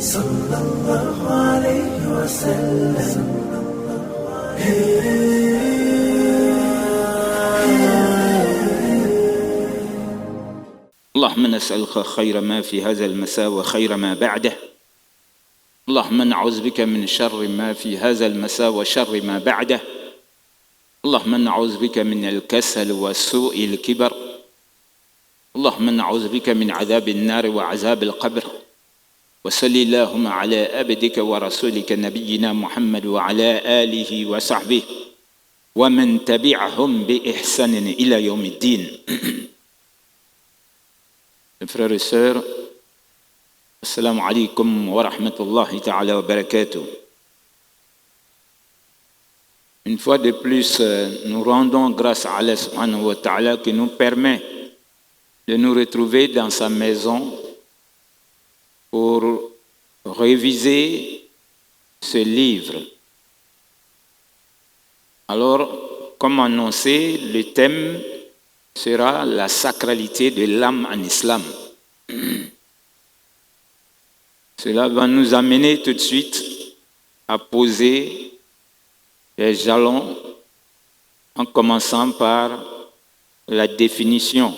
صلى الله عليه وسلم. اللهم نسألك خير ما في هذا المساء وخير ما بعده. اللهم نعوذ بك من شر ما في هذا المساء وشر ما بعده. اللهم نعوذ بك من الكسل وسوء الكبر. اللهم نعوذ بك من عذاب النار وعذاب القبر. وصل اللهم على عبدك ورسولك نبينا محمد وعلى آله وصحبه ومن تبعهم بإحسان إلى يوم الدين. Frères et sœurs, assalamu alaikum wa rahmatullahi ta'ala wa barakatuh. Une fois de plus, nous rendons grâce à Allah subhanahu wa ta'ala qui nous permet de nous retrouver dans sa maison pour réviser ce livre. Alors, comme annoncé, le thème sera la sacralité de l'âme en islam. Cela va nous amener tout de suite à poser les jalons en commençant par la définition.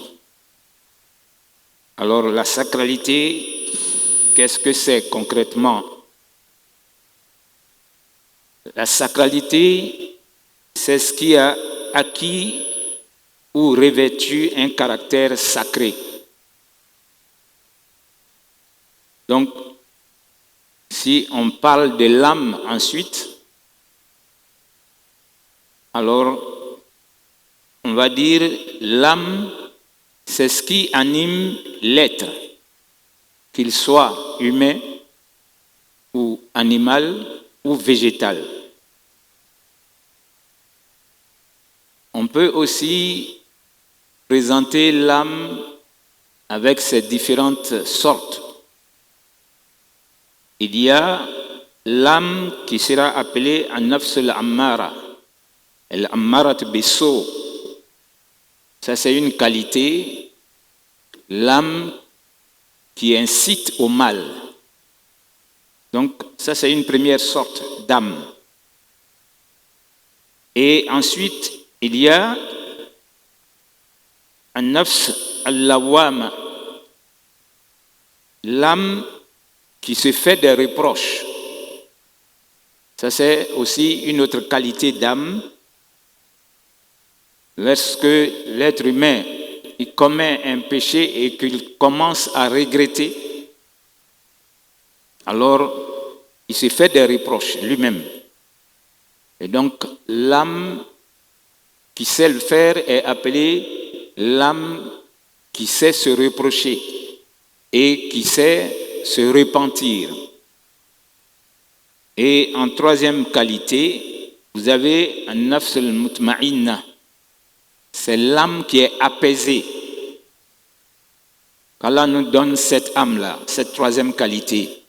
Alors, la sacralité, qu'est-ce que c'est concrètement? La sacralité, c'est ce qui a acquis ou revêtu un caractère sacré. Donc, si on parle de l'âme ensuite, alors on va dire l'âme, c'est ce qui anime l'être, qu'il soit humain ou animal ou végétal. On peut aussi présenter l'âme avec ses différentes sortes. Il y a l'âme qui sera appelée an-nafs al-ammara, al-ammarat bis-sou. Ça, c'est une qualité, l'âme qui incite au mal. Donc, ça, c'est une première sorte d'âme. Et ensuite, il y a an-nafs al-lawwama, l'âme qui se fait des reproches. Ça, c'est aussi une autre qualité d'âme. Lorsque l'être humain il commet un péché et qu'il commence à regretter, alors il se fait des reproches lui-même. Et donc, l'âme qui sait le faire est appelée l'âme qui sait se reprocher et qui sait se repentir. Et en troisième qualité, vous avez un nafs al-mutma'inna, c'est l'âme qui est apaisée. Allah nous donne cette âme-là, cette troisième qualité.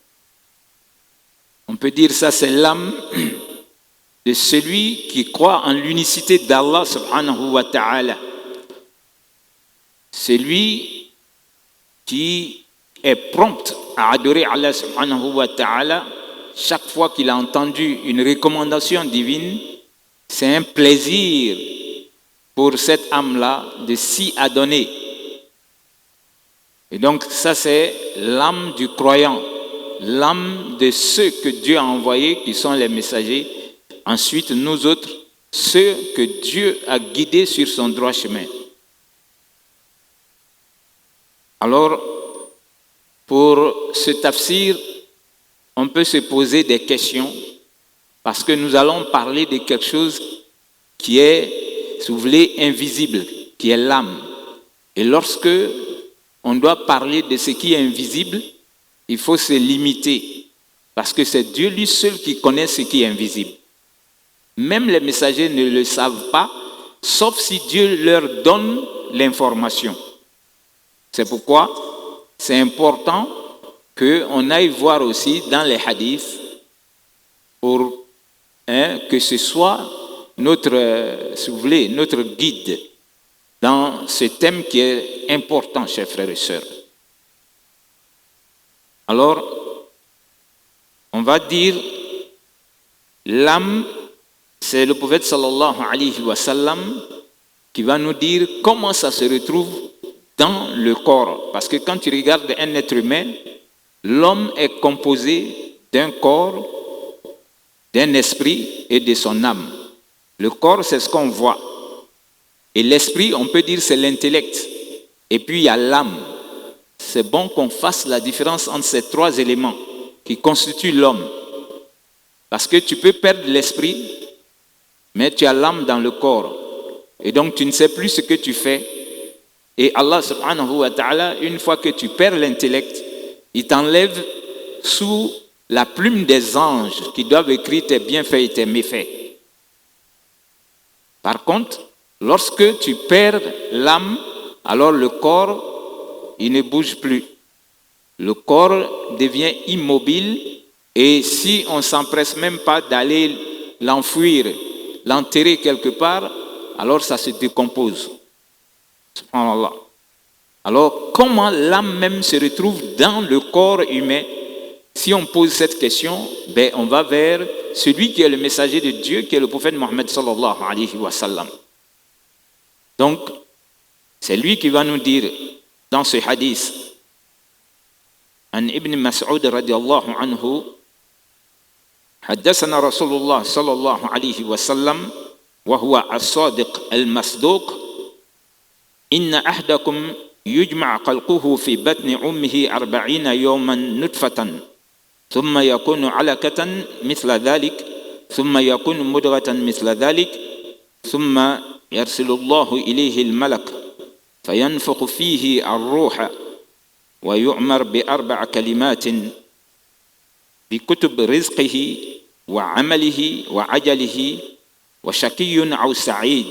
On peut dire ça, c'est l'âme de celui qui croit en l'unicité d'Allah subhanahu wa ta'ala. Celui qui est prompt à adorer Allah subhanahu wa ta'ala chaque fois qu'il a entendu une recommandation divine. C'est un plaisir pour cette âme-là de s'y adonner. Et donc ça, c'est l'âme du croyant, l'âme de ceux que Dieu a envoyés, qui sont les messagers. Ensuite, nous autres, ceux que Dieu a guidés sur son droit chemin. Alors, pour ce tafsir, on peut se poser des questions parce que nous allons parler de quelque chose qui est, si vous voulez, invisible, qui est l'âme. Et lorsque on doit parler de ce qui est invisible, il faut se limiter parce que c'est Dieu lui seul qui connaît ce qui est invisible. Même les messagers ne le savent pas, sauf si Dieu leur donne l'information. C'est pourquoi c'est important qu'on aille voir aussi dans les hadiths pour que ce soit notre, si vous voulez, notre guide dans ce thème qui est important, chers frères et sœurs. Alors, on va dire, l'âme, c'est le prophète sallallahu alayhi wa sallam qui va nous dire comment ça se retrouve dans le corps. Parce que quand tu regardes un être humain, l'homme est composé d'un corps, d'un esprit et de son âme. Le corps, c'est ce qu'on voit. Et l'esprit, on peut dire, c'est l'intellect. Et puis, il y a l'âme. C'est bon qu'on fasse la différence entre ces trois éléments qui constituent l'homme. Parce que tu peux perdre l'esprit, mais tu as l'âme dans le corps. Et donc, tu ne sais plus ce que tu fais. Et Allah subhanahu wa ta'ala, une fois que tu perds l'intellect, il t'enlève sous la plume des anges qui doivent écrire tes bienfaits et tes méfaits. Par contre, lorsque tu perds l'âme, alors le corps, il ne bouge plus. Le corps devient immobile et si on ne s'empresse même pas d'aller l'enfouir, l'enterrer quelque part, alors ça se décompose. Subhanallah. Alors, comment l'âme même se retrouve dans le corps humain? Si on pose cette question, on va vers celui qui est le messager de Dieu, qui est le prophète Mohammed sallallahu alayhi wa sallam. Donc, c'est lui qui va nous dire dans ce hadith, عن ابن مسعود رضي الله عنه حدثنا رسول الله صلى الله عليه وسلم وهو الصادق المصدوق إن أحدكم يجمع خلقه في بطن أمه 40 يوما نطفة ثم يكون علقة مثل ذلك ثم يكون مضغة مثل ذلك ثم يرسل الله إليه الملك فينفخ فيه الروح ويؤمر ب4 كلمات بكتب رزقه وعمله وعجله وشقي أو سعيد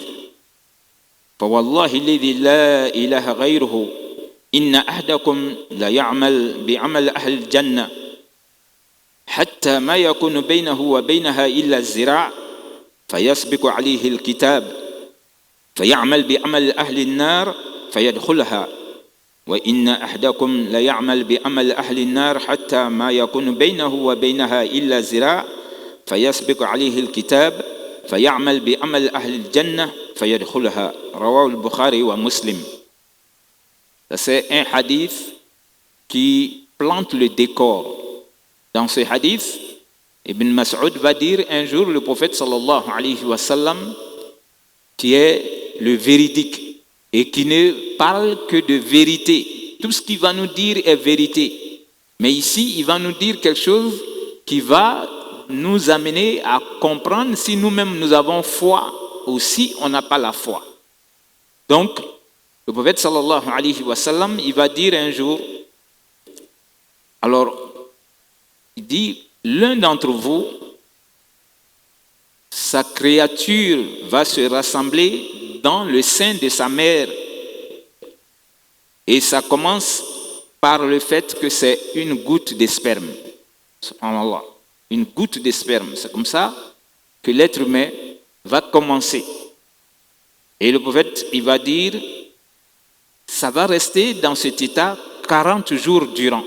فوالله الذي لا إله غيره إن أحدكم ليعمل بعمل أهل الجنة حتى ما يكون بينه وبينها إلا الذراع فيسبق عليه الكتاب فيعمل بعمل أهل النار فيدخلها وإن أحدكم ليعمل بعمل أهل النار حتى ما يكون بينه وبينها إلا ذراع فيسبق عليه الكتاب فيعمل بعمل أهل الجنة فيدخلها رواه البخاري ومسلم. C'est un hadith qui plante le décor. Dans ce hadith, Ibn Mas'ud va dire un jour le prophète sallallahu alayhi wa sallam, qui est le véridique et qui ne parle que de vérité. Tout ce qu'il va nous dire est vérité. Mais ici, il va nous dire quelque chose qui va nous amener à comprendre si nous-mêmes nous avons foi ou si on n'a pas la foi. Donc, le prophète sallallahu alayhi wa sallam, il va dire un jour, alors, il dit, l'un d'entre vous, sa créature va se rassembler dans le sein de sa mère. Et ça commence par le fait que c'est une goutte de sperme. Subhanallah. Une goutte de sperme. C'est comme ça que l'être humain va commencer. Et le prophète, il va dire, ça va rester dans cet état 40 jours durant.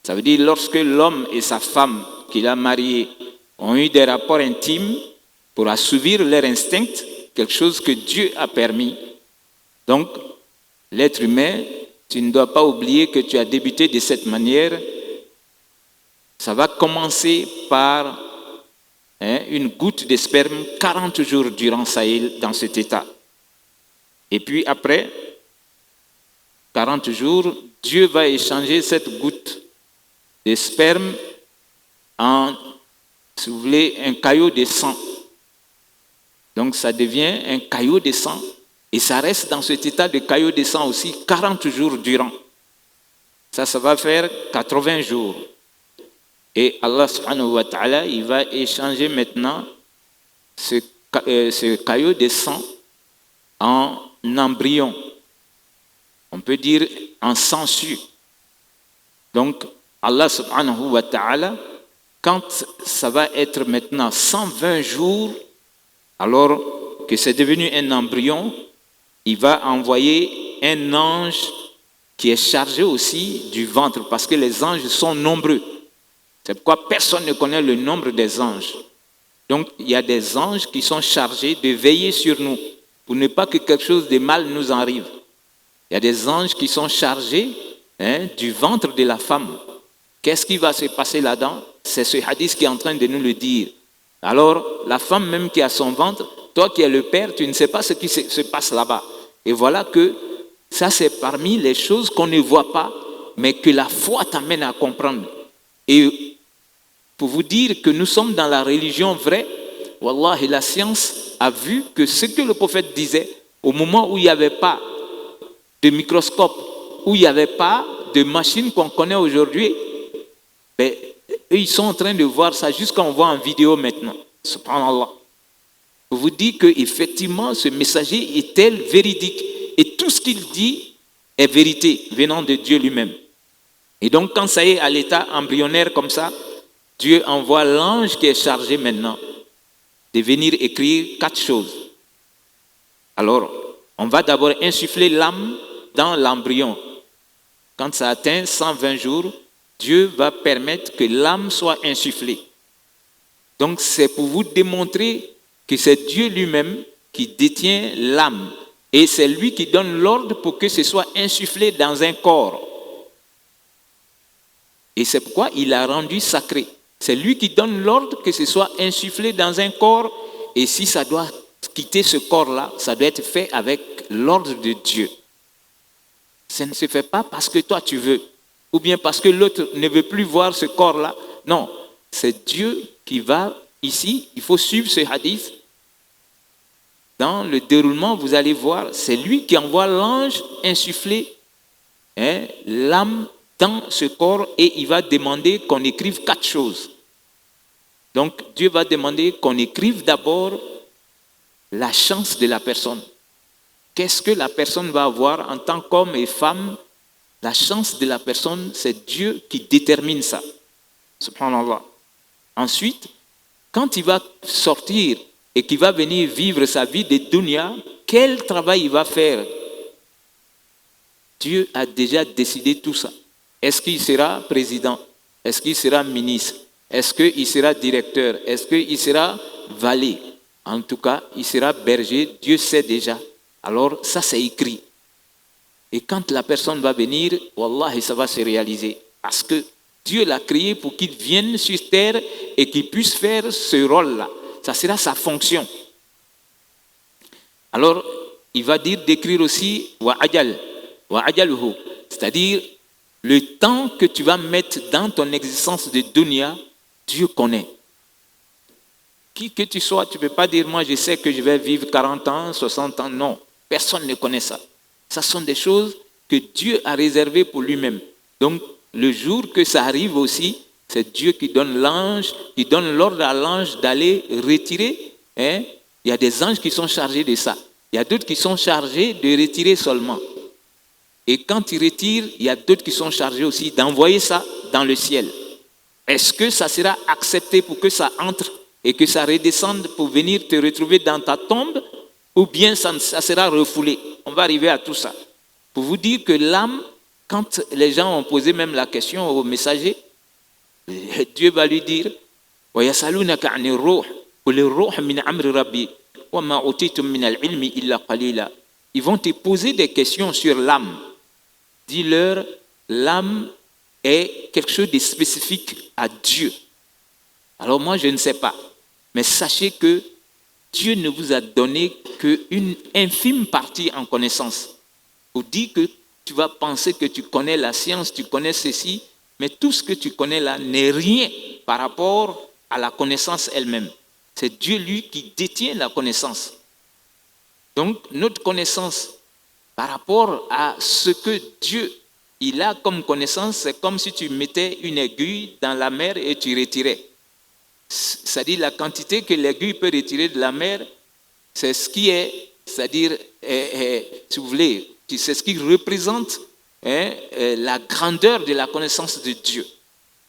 Ça veut dire lorsque l'homme et sa femme qu'il a mariés ont eu des rapports intimes pour assouvir leur instinct, quelque chose que Dieu a permis. Donc, l'être humain, tu ne dois pas oublier que tu as débuté de cette manière. Ça va commencer par une goutte de sperme 40 jours durant ça dans cet état. Et puis après 40 jours, Dieu va échanger cette goutte de sperme en, si vous voulez, un caillot de sang. Donc ça devient un caillot de sang et ça reste dans cet état de caillot de sang aussi 40 jours durant. Ça va faire 80 jours. Et Allah subhanahu wa ta'ala, il va échanger maintenant ce caillot de sang en embryon. On peut dire en sangsue. Donc, Allah subhanahu wa ta'ala, quand ça va être maintenant 120 jours, alors que c'est devenu un embryon, il va envoyer un ange qui est chargé aussi du ventre, parce que les anges sont nombreux. C'est pourquoi personne ne connaît le nombre des anges. Donc, il y a des anges qui sont chargés de veiller sur nous, pour ne pas que quelque chose de mal nous arrive. Il y a des anges qui sont chargés du ventre de la femme. Qu'est-ce qui va se passer là-dedans? C'est ce hadith qui est en train de nous le dire. Alors, la femme même qui a son ventre, toi qui es le père, tu ne sais pas ce qui se passe là-bas. Et voilà que ça, c'est parmi les choses qu'on ne voit pas, mais que la foi t'amène à comprendre. Et pour vous dire que nous sommes dans la religion vraie, Wallah, la science a vu que ce que le prophète disait, au moment où il n'y avait pas de microscope, où il n'y avait pas de machine qu'on connaît aujourd'hui, ben, eux, ils sont en train de voir ça jusqu'on voit en vidéo maintenant. Subhanallah. Je vous dis qu'effectivement, ce messager est-elle véridique. Et tout ce qu'il dit est vérité, venant de Dieu lui-même. Et donc, quand ça est à l'état embryonnaire comme ça, Dieu envoie l'ange qui est chargé maintenant de venir écrire 4 choses. Alors, on va d'abord insuffler l'âme dans l'embryon. Quand ça atteint 120 jours, Dieu va permettre que l'âme soit insufflée. Donc, c'est pour vous démontrer que c'est Dieu lui-même qui détient l'âme. Et c'est lui qui donne l'ordre pour que ce soit insufflé dans un corps. Et c'est pourquoi il a rendu sacré. C'est lui qui donne l'ordre que ce soit insufflé dans un corps. Et si ça doit quitter ce corps-là, ça doit être fait avec l'ordre de Dieu. Ça ne se fait pas parce que toi tu veux, ou bien parce que l'autre ne veut plus voir ce corps-là. Non, c'est Dieu qui va ici. Il faut suivre ce hadith. Dans le déroulement, vous allez voir, c'est lui qui envoie l'ange insuffler l'âme dans ce corps et il va demander qu'on écrive 4 choses. Donc, Dieu va demander qu'on écrive d'abord la chance de la personne. Qu'est-ce que la personne va avoir en tant qu'homme et femme? La chance de la personne, c'est Dieu qui détermine ça. Subhanallah. Ensuite, quand il va sortir et qu'il va venir vivre sa vie de dunya, quel travail il va faire? Dieu a déjà décidé tout ça. Est-ce qu'il sera président? Est-ce qu'il sera ministre? Est-ce qu'il sera directeur? Est-ce qu'il sera valet? En tout cas, il sera berger. Dieu sait déjà. Alors, ça c'est écrit. Et quand la personne va venir, Wallah, ça va se réaliser. Parce que Dieu l'a créé pour qu'il vienne sur terre et qu'il puisse faire ce rôle-là. Ça sera sa fonction. Alors, il va dire d'écrire aussi wa ajaluhu, c'est-à-dire le temps que tu vas mettre dans ton existence de dunya, Dieu connaît. Qui que tu sois, tu ne peux pas dire moi je sais que je vais vivre 40 ans, 60 ans. Non, personne ne connaît ça. Ça sont des choses que Dieu a réservées pour lui-même. Donc, le jour que ça arrive aussi, c'est Dieu qui donne l'ange, qui donne l'ordre à l'ange d'aller retirer. Il y a des anges qui sont chargés de ça. Il y a d'autres qui sont chargés de retirer seulement. Et quand ils retirent, il y a d'autres qui sont chargés aussi d'envoyer ça dans le ciel. Est-ce que ça sera accepté pour que ça entre et que ça redescende pour venir te retrouver dans ta tombe, ou bien ça sera refoulé? On va arriver à tout ça. Pour vous dire que l'âme, quand les gens ont posé même la question au messager, Dieu va lui dire وَيَسَأَلُونَكَ عَنِ الرُّوحِ قُلِ الرُّوحُ مِنْ أَمْرِ رَبِّي وَمَا أُوتِيتُم مِنَ الْعِلْمِ إِلَّا قَلِيلًا. Ils vont te poser des questions sur l'âme. Dis-leur, l'âme est quelque chose de spécifique à Dieu. Alors moi, je ne sais pas. Mais sachez que Dieu ne vous a donné qu'une infime partie en connaissance. Vous dites que tu vas penser que tu connais la science, tu connais ceci, mais tout ce que tu connais là n'est rien par rapport à la connaissance elle-même. C'est Dieu, lui, qui détient la connaissance. Donc, notre connaissance par rapport à ce que Dieu il a comme connaissance, c'est comme si tu mettais une aiguille dans la mer et tu retirais. C'est-à-dire la quantité que l'aiguille peut retirer de la mer, c'est ce qui est, c'est-à-dire, si vous voulez, c'est ce qui représente la grandeur de la connaissance de Dieu.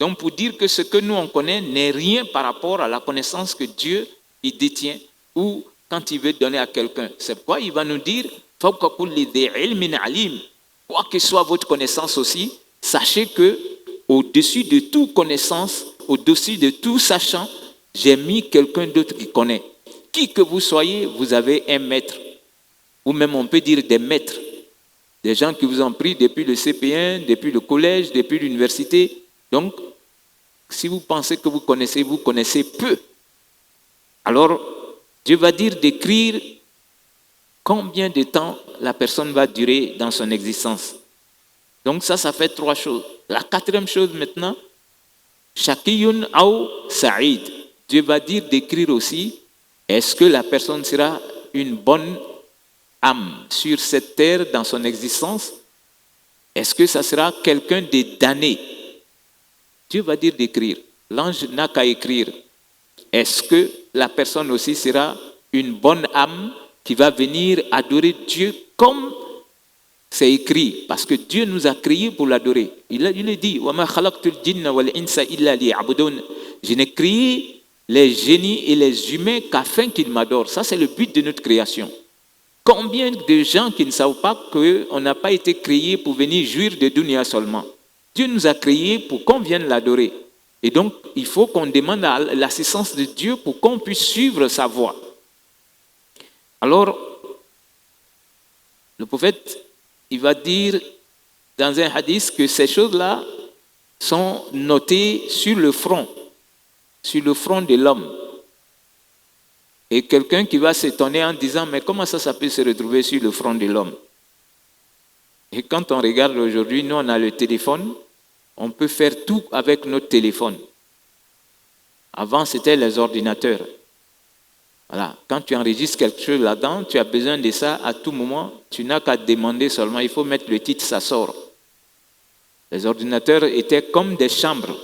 Donc pour dire que ce que nous on connaît n'est rien par rapport à la connaissance que Dieu il détient ou quand il veut donner à quelqu'un. C'est pourquoi il va nous dire فَوْقَ كُلِّ ذِي عِلْمٍ عَلِيمٍ. Quoi que soit votre connaissance aussi, sachez que au-dessus de toute connaissance, au-dessus de tout sachant, j'ai mis quelqu'un d'autre qui connaît. Qui que vous soyez, vous avez un maître. Ou même on peut dire des maîtres. Des gens qui vous ont pris depuis le CP1, depuis le collège, depuis l'université. Donc, si vous pensez que vous connaissez peu. Alors, Dieu va dire d'écrire combien de temps la personne va durer dans son existence. Donc ça fait 3 choses. La 4e chose maintenant, Shaqiyun ou Saïd. Dieu va dire d'écrire aussi, est-ce que la personne sera une bonne âme sur cette terre dans son existence? Est-ce que ça sera quelqu'un de damné? Dieu va dire d'écrire. L'ange n'a qu'à écrire. Est-ce que la personne aussi sera une bonne âme qui va venir adorer Dieu comme c'est écrit? Parce que Dieu nous a créés pour l'adorer. Il est dit, je n'ai créé les génies et les humains qu'afin qu'ils m'adorent. Ça, c'est le but de notre création. Combien de gens qui ne savent pas qu'on n'a pas été créés pour venir jouir de dunya seulement? Dieu nous a créés pour qu'on vienne l'adorer. Et donc, il faut qu'on demande l'assistance de Dieu pour qu'on puisse suivre sa voie. Alors, le prophète, il va dire dans un hadith que ces choses-là sont notées sur le front de l'homme. Et quelqu'un qui va s'étonner en disant, mais comment ça peut se retrouver sur le front de l'homme? Et quand on regarde aujourd'hui, nous on a le téléphone, on peut faire tout avec notre téléphone. Avant, c'était les ordinateurs. Voilà. Quand tu enregistres quelque chose là-dedans, tu as besoin de ça à tout moment. Tu n'as qu'à demander seulement. Il faut mettre le titre, ça sort. Les ordinateurs étaient comme des chambres.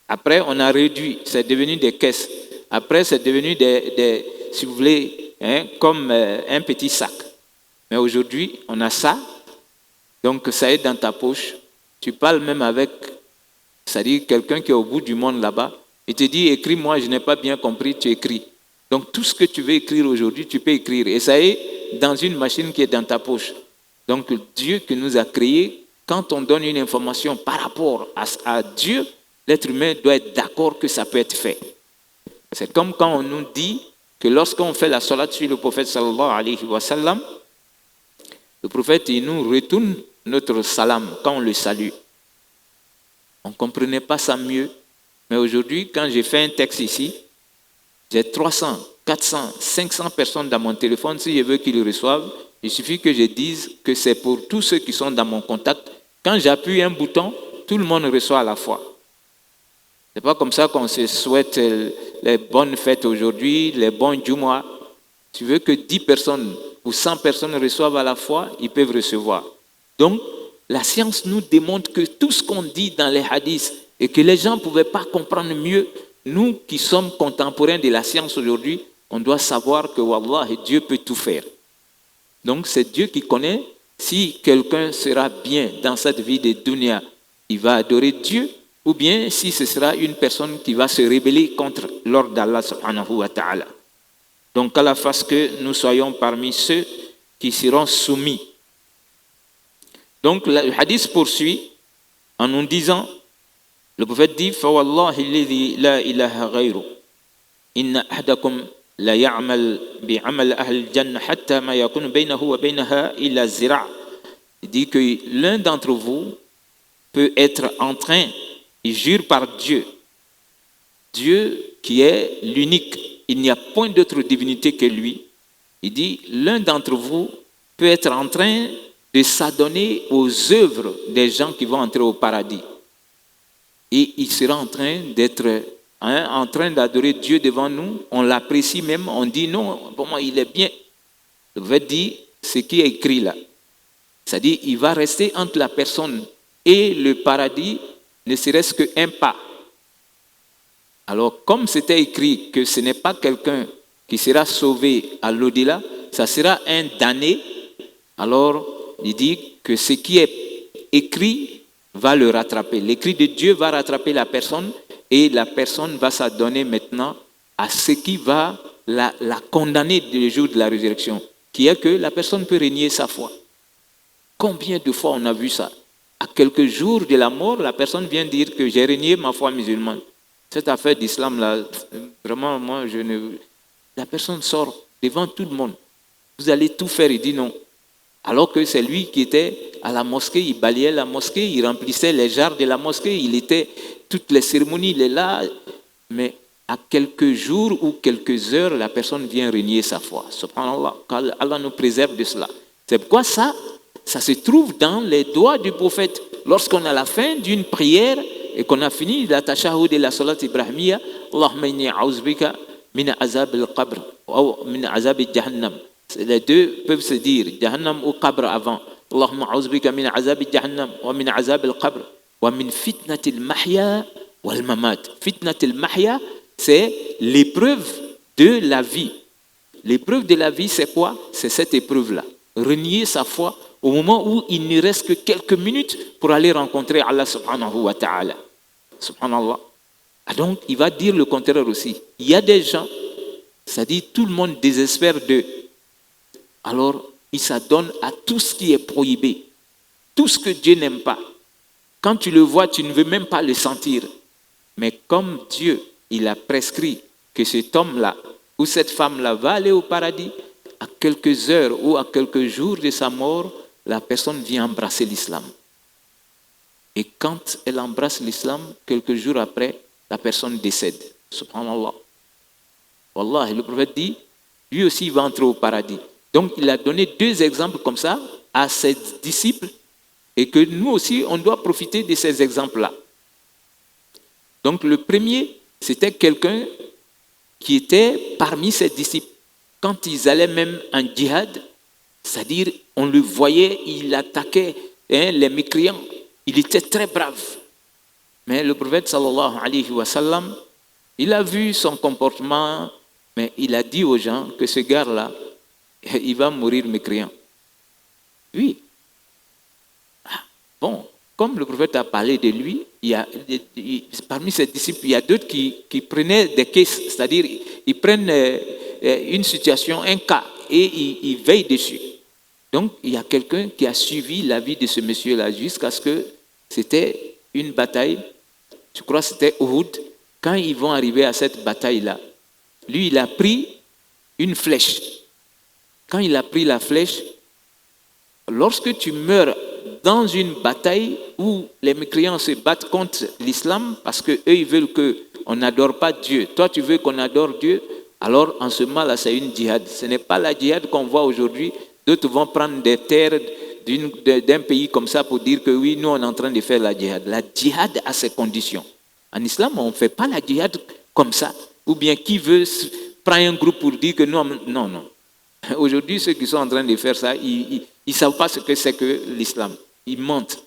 Après, on a réduit. C'est devenu des caisses. Après, c'est devenu si vous voulez, comme un petit sac. Mais aujourd'hui, on a ça. Donc, ça est dans ta poche. Tu parles même avec, c'est-à-dire quelqu'un qui est au bout du monde là-bas. Il te dit, écris-moi, je n'ai pas bien compris, tu écris. Donc, tout ce que tu veux écrire aujourd'hui, tu peux écrire. Et ça est dans une machine qui est dans ta poche. Donc, Dieu qui nous a créés, quand on donne une information par rapport à Dieu, l'être humain doit être d'accord que ça peut être fait. C'est comme quand on nous dit que lorsqu'on fait la salat sur le prophète sallallahu alayhi wa sallam, le prophète, il nous retourne notre salam quand on le salue. On ne comprenait pas ça mieux. Mais aujourd'hui, quand j'ai fait un texte ici, j'ai 300, 400, 500 personnes dans mon téléphone. Si je veux qu'ils le reçoivent, il suffit que je dise que c'est pour tous ceux qui sont dans mon contact. Quand j'appuie un bouton, tout le monde reçoit à la fois. Ce n'est pas comme ça qu'on se souhaite les bonnes fêtes aujourd'hui, les bons Jumu'ah. Tu veux que 10 personnes ou 100 personnes reçoivent à la fois, ils peuvent recevoir. Donc, la science nous démontre que tout ce qu'on dit dans les hadiths et que les gens ne pouvaient pas comprendre mieux, nous qui sommes contemporains de la science aujourd'hui, on doit savoir que Wallah, Dieu peut tout faire. Donc, c'est Dieu qui connaît. Si quelqu'un sera bien dans cette vie de dunya, il va adorer Dieu, ou bien si ce sera une personne qui va se rebeller contre l'ordre d'Allah subhanahu wa ta'ala. Donc, à la face que nous soyons parmi ceux qui seront soumis. Donc, le hadith poursuit en nous disant, le prophète dit, فَوَاللَّهِ الَّذِي لَا إِلَهَ غَيْرُ إِنَّ أَحْدَكُمْ لَا يَعْمَلْ بِعَمَلْ أَهْلِ الْجَنَّةِ حَتَّى مَا يَكُونُ بَيْنَهُ وَبَيْنَهَا إِلَّا الزِّرَاعُ. Il dit que l'un d'entre vous peut être en train, il jure par Dieu, Dieu qui est l'unique, il n'y a point d'autre divinité que lui. Il dit, l'un d'entre vous peut être en train de s'adonner aux œuvres des gens qui vont entrer au paradis. Et il sera en train d'être, en train d'adorer Dieu devant nous. On l'apprécie même, on dit non, pour moi il est bien. Le prophète dit, ce qui est écrit là. C'est-à-dire, il va rester entre la personne et le paradis, ne serait-ce qu'un pas. Alors, comme c'était écrit que ce n'est pas quelqu'un qui sera sauvé à l'au-delà, ça sera un damné, alors il dit que ce qui est écrit va le rattraper. L'écrit de Dieu va rattraper la personne et la personne va s'adonner maintenant à ce qui va la condamner le jour de la résurrection. qui est que la personne peut renier sa foi. Combien de fois on a vu ça? À quelques jours de la mort, la personne vient dire que j'ai renié ma foi musulmane. Cette affaire d'islam-là, vraiment, moi, la personne sort devant tout le monde. Vous allez tout faire, il dit non. Alors que c'est lui qui était à la mosquée, il balayait la mosquée, il remplissait les jarres de la mosquée, il était, toutes les cérémonies, il est là. Mais à quelques jours ou quelques heures, la personne vient renier sa foi. Subhanallah, qu'Allah nous préserve de cela. C'est pourquoi ça se trouve dans les doigts du prophète. Lorsqu'on a la fin d'une prière et qu'on a fini la tashahhud et la salat ibrahimiyya, Allahumma inni a'uzbika min azab al-qabr ou min azab al-jahannam. Les deux peuvent se dire, Jahannam ou Qabr avant. Allahumma a'uzbika min azab al-jahannam wa min azab al-qabr wa min fitnat al-mahya wal mamat. Fitnat al-mahya, c'est l'épreuve de la vie. L'épreuve de la vie, c'est quoi? C'est cette épreuve-là. Renier sa foi au moment où il ne reste que quelques minutes pour aller rencontrer Allah subhanahu wa ta'ala. Subhanallah. Ah donc, il va dire le contraire aussi. Il y a des gens, c'est-à-dire tout le monde désespère d'eux. Alors, il s'adonne à tout ce qui est prohibé, tout ce que Dieu n'aime pas. Quand tu le vois, tu ne veux même pas le sentir. Mais comme Dieu, il a prescrit que cet homme-là ou cette femme-là va aller au paradis, à quelques heures ou à quelques jours de sa mort, la personne vient embrasser l'islam. Et quand elle embrasse l'islam, quelques jours après, la personne décède. Subhanallah. Wallah, le prophète dit, lui aussi il va entrer au paradis. Donc il a donné deux exemples comme ça à ses disciples et que nous aussi, on doit profiter de ces exemples-là. Donc le premier, c'était quelqu'un qui était parmi ses disciples. Quand ils allaient même en djihad, c'est-à-dire on le voyait, il attaquait les mécréants. Il était très brave. Mais le prophète sallallahu alayhi wa sallam, il a vu son comportement, mais il a dit aux gens que ce gars-là, il va mourir mécréant. Oui. Bon, comme le prophète a parlé de lui, parmi ses disciples, il y a d'autres qui prenaient des cases, c'est-à-dire ils prennent une situation, un cas, et ils veillent dessus. Donc, il y a quelqu'un qui a suivi la vie de ce monsieur-là jusqu'à ce que c'était une bataille, je crois que c'était Uhud. Quand ils vont arriver à cette bataille-là, lui, il a pris une flèche. Quand il a pris la flèche, lorsque tu meurs dans une bataille où les mécréants se battent contre l'islam, parce qu'eux, ils veulent qu'on n'adore pas Dieu, toi, tu veux qu'on adore Dieu, alors en ce moment-là, c'est une djihad. Ce n'est pas la djihad qu'on voit aujourd'hui. D'autres vont prendre des terres d'un pays comme ça pour dire que oui, nous, on est en train de faire la djihad. La djihad a ses conditions. En islam, on ne fait pas la djihad comme ça. Ou bien qui veut prendre un groupe pour dire que non, non, non. Aujourd'hui, ceux qui sont en train de faire ça, ils ne savent pas ce que c'est que l'islam. Ils mentent.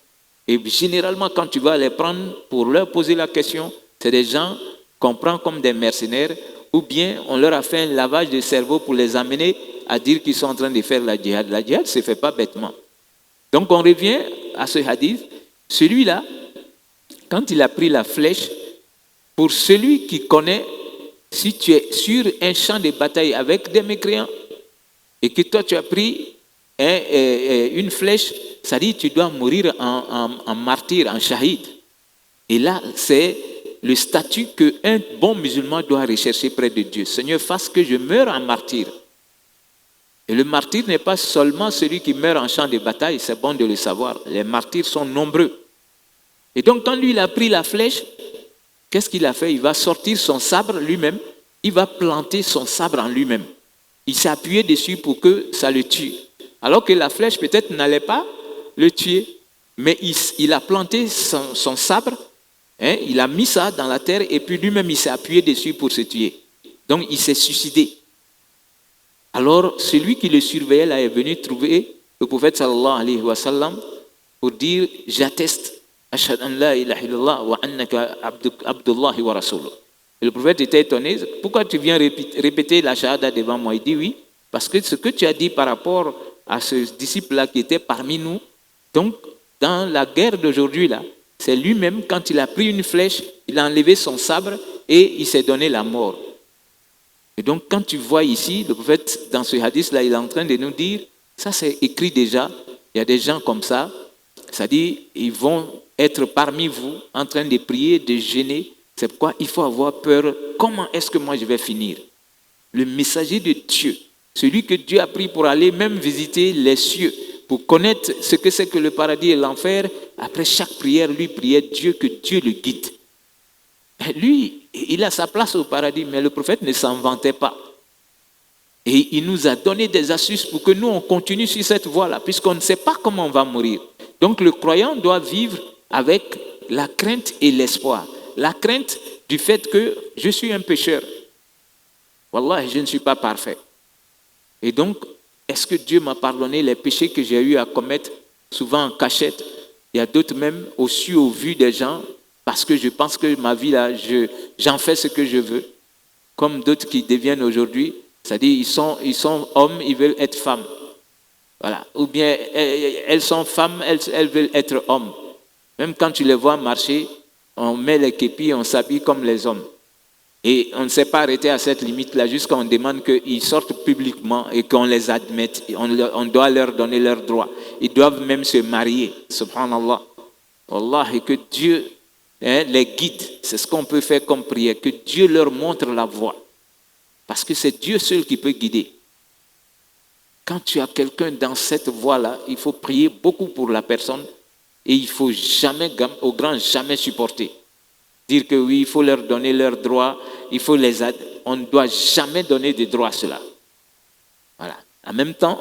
Et généralement, quand tu vas les prendre pour leur poser la question, c'est des gens qu'on prend comme des mercenaires, ou bien on leur a fait un lavage de cerveau pour les amener à dire qu'ils sont en train de faire la djihad. La djihad ne se fait pas bêtement. Donc on revient à ce hadith. Celui-là, quand il a pris la flèche, pour celui qui connaît, si tu es sur un champ de bataille avec des mécréants, et que toi tu as pris une flèche, ça dit que tu dois mourir en martyr, en shahid. Et là, c'est le statut qu'un bon musulman doit rechercher près de Dieu. Seigneur, fasse que je meure en martyr. Et le martyr n'est pas seulement celui qui meurt en champ de bataille, c'est bon de le savoir. Les martyrs sont nombreux. Et donc, quand lui, il a pris la flèche, qu'est-ce qu'il a fait? Il va sortir son sabre lui-même, il va planter son sabre en lui-même. Il s'est appuyé dessus pour que ça le tue. Alors que la flèche, peut-être, n'allait pas le tuer. Mais il a planté son sabre, il a mis ça dans la terre, et puis lui-même, il s'est appuyé dessus pour se tuer. Donc, il s'est suicidé. Alors, celui qui le surveillait là est venu trouver le prophète sallallahu alayhi wa sallam pour dire « J'atteste, ashhadu an la ilaha illallah wa annaka abdullahi wa rasuluh ». Et le prophète était étonné. « Pourquoi tu viens répéter la shahada devant moi ?» Il dit « Oui, parce que ce que tu as dit par rapport à ce disciple-là qui était parmi nous, donc dans la guerre d'aujourd'hui là, c'est lui-même, quand il a pris une flèche, il a enlevé son sabre et il s'est donné la mort. » Et donc, quand tu vois ici, le prophète, dans ce hadith-là, il est en train de nous dire, ça c'est écrit déjà, il y a des gens comme ça, c'est-à-dire, ils vont être parmi vous, en train de prier, de jeûner. C'est pourquoi il faut avoir peur. Comment est-ce que moi je vais finir? Le messager de Dieu, celui que Dieu a pris pour aller même visiter les cieux, pour connaître ce que c'est que le paradis et l'enfer, après chaque prière, lui priait Dieu, que Dieu le guide. Lui, il a sa place au paradis, mais le prophète ne s'en vantait pas. Et il nous a donné des astuces pour que nous, on continue sur cette voie-là, puisqu'on ne sait pas comment on va mourir. Donc le croyant doit vivre avec la crainte et l'espoir. La crainte du fait que je suis un pécheur. Wallah, je ne suis pas parfait. Et donc, est-ce que Dieu m'a pardonné les péchés que j'ai eu à commettre, souvent en cachette? Il y a d'autres même au vu des gens, parce que je pense que ma vie là, j'en fais ce que je veux. Comme d'autres qui deviennent aujourd'hui, c'est-à-dire ils sont hommes, ils veulent être femmes. Voilà. Ou bien elles sont femmes, elles veulent être hommes. Même quand tu les vois marcher, on met les képis, on s'habille comme les hommes. Et on ne s'est pas arrêté à cette limite-là jusqu'à on demande qu'ils sortent publiquement et qu'on les admette. On doit leur donner leurs droits. Ils doivent même se marier. Subhanallah. Allah, et que Dieu les guide. C'est ce qu'on peut faire comme prière. Que Dieu leur montre la voie. Parce que c'est Dieu seul qui peut guider. Quand tu as quelqu'un dans cette voie-là, il faut prier beaucoup pour la personne et il ne faut jamais, au grand jamais supporter. Dire que oui, il faut leur donner leurs droits, il faut les aider. On ne doit jamais donner de droits à cela. Voilà. En même temps,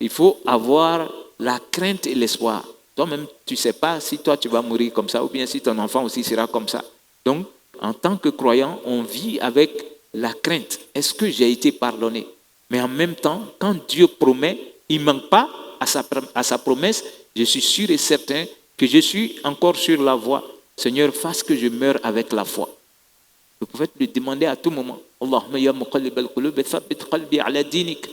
il faut avoir la crainte et l'espoir. Toi-même, tu ne sais pas si toi tu vas mourir comme ça ou bien si ton enfant aussi sera comme ça. Donc, en tant que croyant, on vit avec la crainte. Est-ce que j'ai été pardonné? Mais en même temps, quand Dieu promet, il ne manque pas à sa promesse. Je suis sûr et certain que je suis encore sur la voie. Seigneur, fasse que je meure avec la foi. Le prophète lui demandait à tout moment, Allahumma ya muqallib al-qulub, thabbit qalbi ala dinik.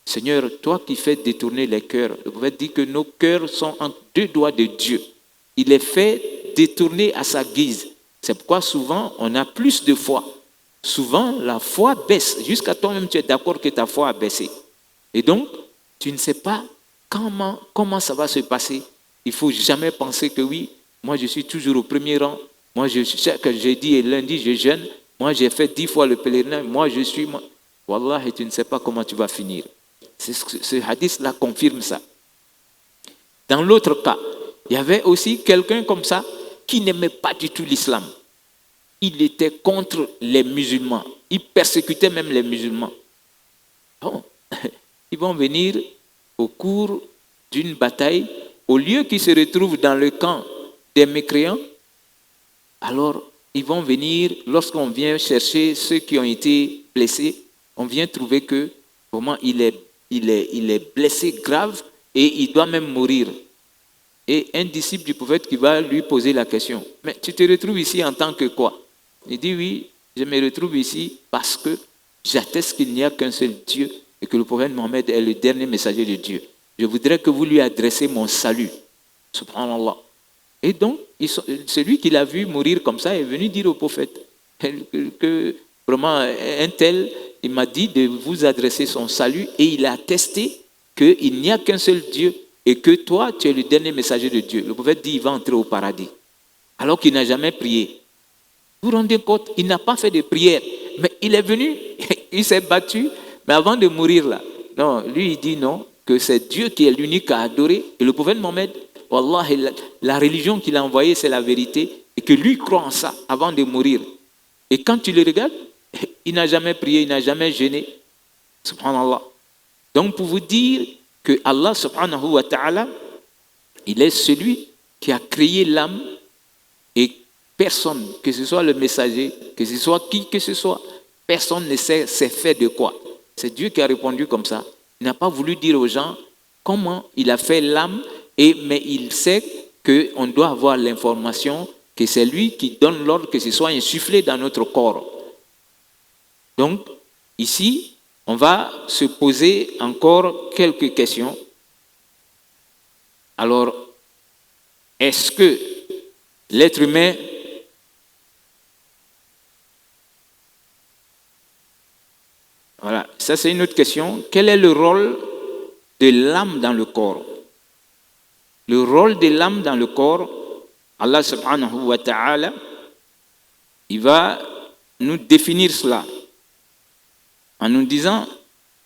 Seigneur, toi qui fais détourner les cœurs. Le prophète dit que nos cœurs sont entre deux doigts de Dieu. Il les fait détourner à sa guise. C'est pourquoi souvent, on a plus de foi. Souvent, la foi baisse. Jusqu'à toi-même, tu es d'accord que ta foi a baissé. Et donc, tu ne sais pas comment ça va se passer. Il ne faut jamais penser que oui, moi je suis toujours au premier rang. Moi, chaque jeudi et lundi, je jeûne. Moi, j'ai fait 10 fois le pèlerinage. Moi, je suis... Wallah, et tu ne sais pas comment tu vas finir. Ce hadith-là confirme ça. Dans l'autre cas, il y avait aussi quelqu'un comme ça qui n'aimait pas du tout l'islam. Il était contre les musulmans. Il persécutait même les musulmans. Bon, ils vont venir au cours d'une bataille, au lieu qu'ils se retrouvent dans le camp des mécréants, alors ils vont venir, lorsqu'on vient chercher ceux qui ont été blessés, on vient trouver que vraiment il est blessé grave et il doit même mourir. Et un disciple du prophète qui va lui poser la question, mais tu te retrouves ici en tant que quoi? Il dit oui, je me retrouve ici parce que j'atteste qu'il n'y a qu'un seul Dieu et que le prophète Mohammed est le dernier messager de Dieu. Je voudrais que vous lui adressiez mon salut. Subhanallah. Et donc, celui qui l'a vu mourir comme ça est venu dire au prophète que vraiment un tel, il m'a dit de vous adresser son salut et il a attesté qu'il n'y a qu'un seul Dieu et que toi, tu es le dernier messager de Dieu. Le prophète dit qu'il va entrer au paradis alors qu'il n'a jamais prié. Vous vous rendez compte, il n'a pas fait de prière, mais il est venu, il s'est battu, mais avant de mourir là, non, lui il dit non, que c'est Dieu qui est l'unique à adorer. Et le prophète Mohammed, Wallah, la religion qu'il a envoyée, c'est la vérité, et que lui croit en ça avant de mourir. Et quand tu le regardes, il n'a jamais prié, il n'a jamais jeûné. Subhanallah. Donc pour vous dire que Allah subhanahu wa ta'ala, il est celui qui a créé l'âme et personne, que ce soit le messager, que ce soit qui que ce soit, personne ne sait c'est fait de quoi. C'est Dieu qui a répondu comme ça. Il n'a pas voulu dire aux gens comment il a fait l'âme, mais il sait qu'on doit avoir l'information que c'est lui qui donne l'ordre que ce soit insufflé dans notre corps. Donc, ici, on va se poser encore quelques questions. Alors, est-ce que l'être humain ça c'est une autre question. Quel est le rôle de l'âme dans le corps? Le rôle de l'âme dans le corps, Allah subhanahu wa ta'ala, il va nous définir cela en nous disant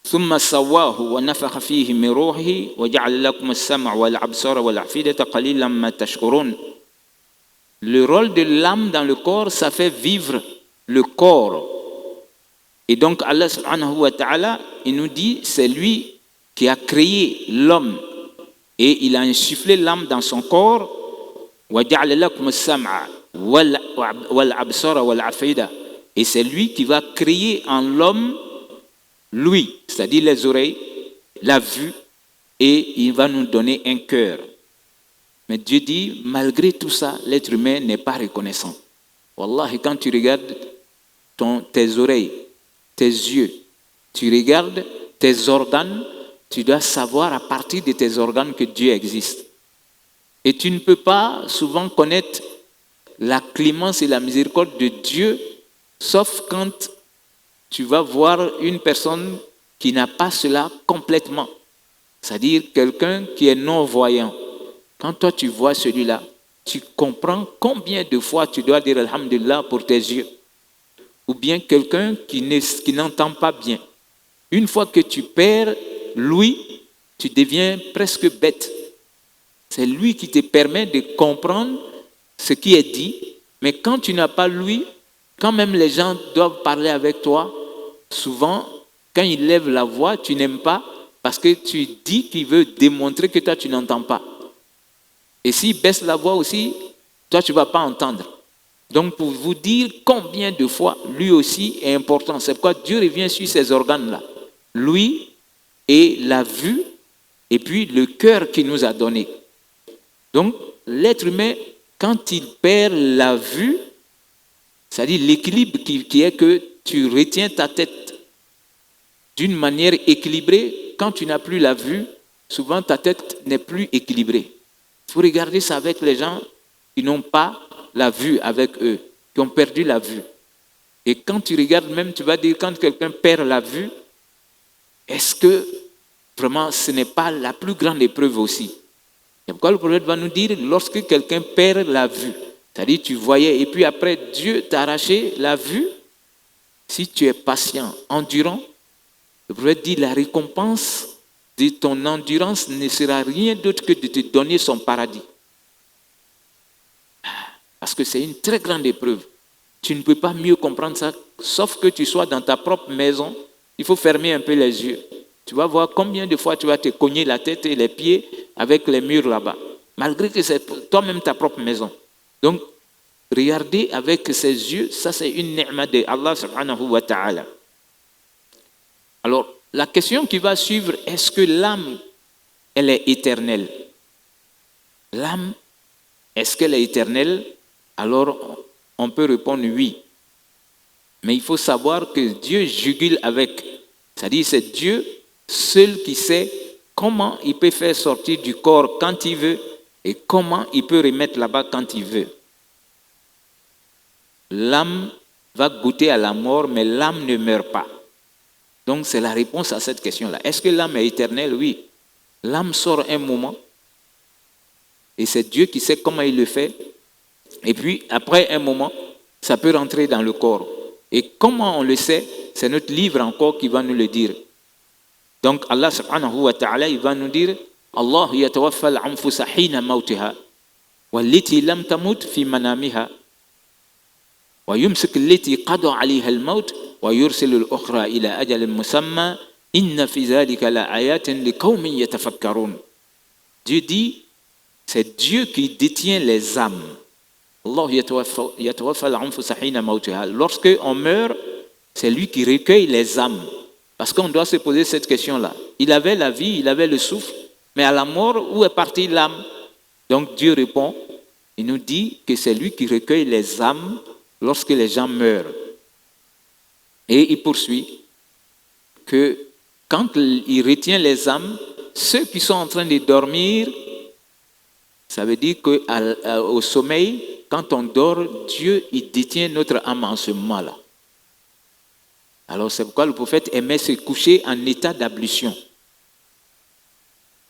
ثم سواه ونفخ فيه من روحه وجعل لكم السمع والأبصار والأفئدة قليلا ما تشكرون. Le rôle de l'âme dans le corps, ça fait vivre le corps. Et donc Allah subhanahu wa ta'ala, il nous dit, c'est lui qui a créé l'homme et il a insufflé l'âme dans son corps. وجعل لكم السمع والأبصار والأفئدة. Et c'est lui qui va créer en l'homme l'ouïe, c'est-à-dire les oreilles, la vue, et il va nous donner un cœur. Mais Dieu dit, malgré tout ça, l'être humain n'est pas reconnaissant. Wallahi, quand tu regardes tes oreilles, tes yeux, tu regardes tes organes, tu dois savoir à partir de tes organes que Dieu existe. Et tu ne peux pas souvent connaître la clémence et la miséricorde de Dieu, sauf quand tu vas voir une personne qui n'a pas cela complètement. C'est-à-dire quelqu'un qui est non-voyant. Quand toi tu vois celui-là, tu comprends combien de fois tu dois dire Alhamdulillah pour tes yeux. Ou bien quelqu'un qui n'entend pas bien. Une fois que tu perds l'ouïe, tu deviens presque bête. C'est lui qui te permet de comprendre ce qui est dit. Mais quand tu n'as pas l'ouïe, quand même les gens doivent parler avec toi, souvent, quand il lève la voix, tu n'aimes pas parce que tu dis qu'il veut démontrer que toi, tu n'entends pas. Et s'il baisse la voix aussi, toi, tu ne vas pas entendre. Donc, pour vous dire combien de fois, lui aussi est important. C'est pourquoi Dieu revient sur ces organes-là. Lui et la vue, et puis le cœur qu'il nous a donné. Donc, l'être humain, quand il perd la vue, c'est-à-dire l'équilibre qui est que tu retiens ta tête d'une manière équilibrée. Quand tu n'as plus la vue, souvent ta tête n'est plus équilibrée. Il faut regarder ça avec les gens qui n'ont pas la vue avec eux, qui ont perdu la vue. Et quand tu regardes même, tu vas dire, quand quelqu'un perd la vue, est-ce que vraiment ce n'est pas la plus grande épreuve aussi? Et pourquoi le prophète va nous dire, lorsque quelqu'un perd la vue, c'est-à-dire tu voyais, et puis après Dieu t'a arraché la vue, si tu es patient, endurant, le prophète dit, la récompense de ton endurance ne sera rien d'autre que de te donner son paradis. Parce que c'est une très grande épreuve. Tu ne peux pas mieux comprendre ça, sauf que tu sois dans ta propre maison. Il faut fermer un peu les yeux. Tu vas voir combien de fois tu vas te cogner la tête et les pieds avec les murs là-bas. Malgré que c'est toi-même ta propre maison. Donc, regarder avec ses yeux, ça c'est une ni'ma de Allah subhanahu wa ta'ala. Alors, la question qui va suivre, est-ce que l'âme, elle est éternelle? L'âme, est-ce qu'elle est éternelle? Alors, on peut répondre oui. Mais il faut savoir que Dieu jugule avec. C'est-à-dire, c'est Dieu seul qui sait comment il peut faire sortir du corps quand il veut et comment il peut remettre là-bas quand il veut. L'âme va goûter à la mort, mais l'âme ne meurt pas. Donc, c'est la réponse à cette question-là. Est-ce que l'âme est éternelle? Oui. L'âme sort un moment et c'est Dieu qui sait comment il le fait. Et puis, après un moment, ça peut rentrer dans le corps. Et comment on le sait? C'est notre livre encore qui va nous le dire. Donc, Allah subhanahu wa ta'ala, il va nous dire Allah yatawaffa al-anfusa hina mawtiha wallati lam tamut fi manamiha wa yumsik allati qada 'alayha al-maut wa yursilu al-ukhra ila ajalin musamma inna fi dhalika la ayatin liqaumin yatafakkarun. Dieu dit, c'est Dieu qui détient les âmes. Allah yatawaffa al-anfusa hina mawtiha. Lorsque on meurt, c'est lui qui recueille les âmes. Parce qu'on doit se poser cette question-là. Il avait la vie, il avait le souffle, mais à la mort, où est partie l'âme? Donc Dieu répond, il nous dit que c'est lui qui recueille les âmes lorsque les gens meurent. Et il poursuit que quand il retient les âmes, ceux qui sont en train de dormir, ça veut dire qu'au sommeil, quand on dort, Dieu il détient notre âme en ce moment-là. Alors c'est pourquoi le prophète aimait se coucher en état d'ablution.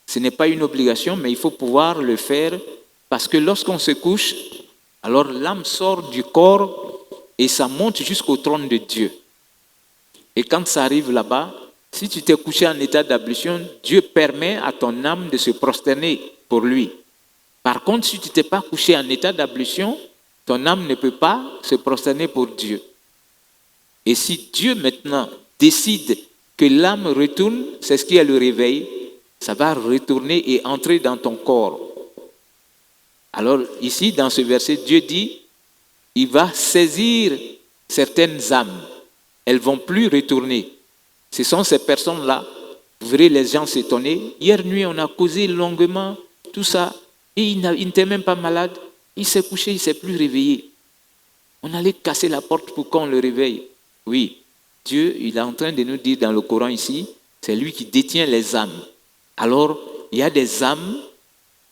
Ce n'est pas une obligation, mais il faut pouvoir le faire parce que lorsqu'on se couche, alors l'âme sort du corps et ça monte jusqu'au trône de Dieu. Et quand ça arrive là-bas, si tu t'es couché en état d'ablution, Dieu permet à ton âme de se prosterner pour lui. Par contre, si tu ne t'es pas couché en état d'ablution, ton âme ne peut pas se prosterner pour Dieu. Et si Dieu maintenant décide que l'âme retourne, c'est ce qui est le réveil, ça va retourner et entrer dans ton corps. Alors ici, dans ce verset, Dieu dit, il va saisir certaines âmes. Elles ne vont plus retourner. Ce sont ces personnes-là. Vous verrez les gens s'étonner. Hier nuit, on a causé longuement, tout ça. Et il n'était même pas malade. Il s'est couché, il ne s'est plus réveillé. On allait casser la porte pour qu'on le réveille. Oui, Dieu, il est en train de nous dire dans le Coran ici, c'est lui qui détient les âmes. Alors, il y a des âmes,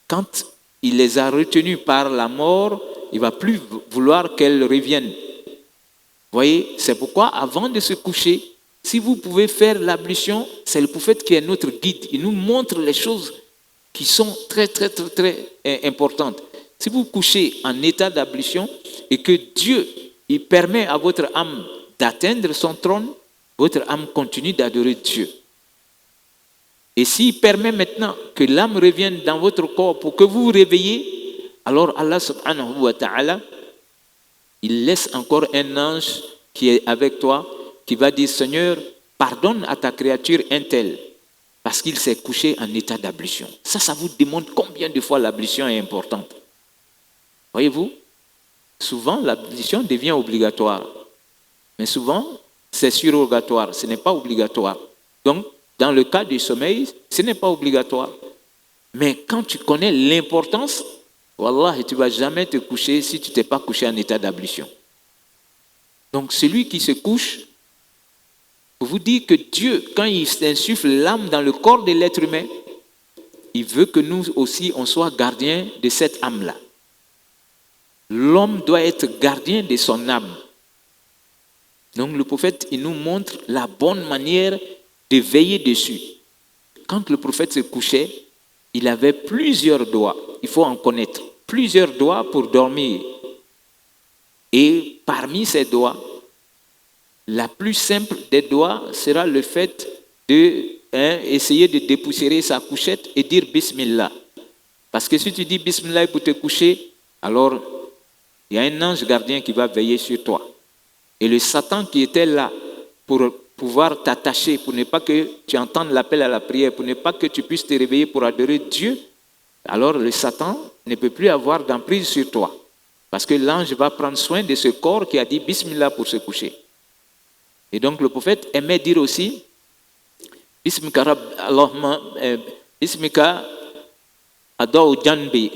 quand il les a retenues par la mort, il ne va plus vouloir qu'elles reviennent. Vous voyez, c'est pourquoi avant de se coucher, si vous pouvez faire l'ablution, c'est le prophète qui est notre guide. Il nous montre les choses qui sont très, très, très, très importantes. Si vous couchez en état d'ablution et que Dieu, il permet à votre âme d'atteindre son trône, votre âme continue d'adorer Dieu. Et s'il permet maintenant que l'âme revienne dans votre corps pour que vous vous réveillez, alors Allah subhanahu wa ta'ala, il laisse encore un ange qui est avec toi, qui va dire, Seigneur, pardonne à ta créature un tel, parce qu'il s'est couché en état d'ablution. Ça vous démontre combien de fois l'ablution est importante. Voyez-vous, souvent l'ablution devient obligatoire, mais souvent c'est surrogatoire, ce n'est pas obligatoire. Donc, dans le cas du sommeil, ce n'est pas obligatoire. Mais quand tu connais l'importance, wallah, tu ne vas jamais te coucher si tu ne t'es pas couché en état d'ablution. Donc celui qui se couche, pour vous dire que Dieu, quand il insuffle l'âme dans le corps de l'être humain, il veut que nous aussi, on soit gardiens de cette âme-là. L'homme doit être gardien de son âme. Donc le prophète, il nous montre la bonne manière de veiller dessus. Quand le prophète se couchait, il avait plusieurs doigts. Il faut en connaître. Plusieurs doigts pour dormir. Et parmi ces doigts, la plus simple des doigts sera le fait d'essayer de dépoussiérer sa couchette et dire Bismillah. Parce que si tu dis Bismillah pour te coucher, alors il y a un ange gardien qui va veiller sur toi. Et le Satan qui était là pour pouvoir t'attacher, pour ne pas que tu entendes l'appel à la prière, pour ne pas que tu puisses te réveiller pour adorer Dieu, alors le Satan ne peut plus avoir d'emprise sur toi. Parce que l'ange va prendre soin de ce corps qui a dit Bismillah pour se coucher. Et donc le prophète aimait dire aussi Bismika adau janbi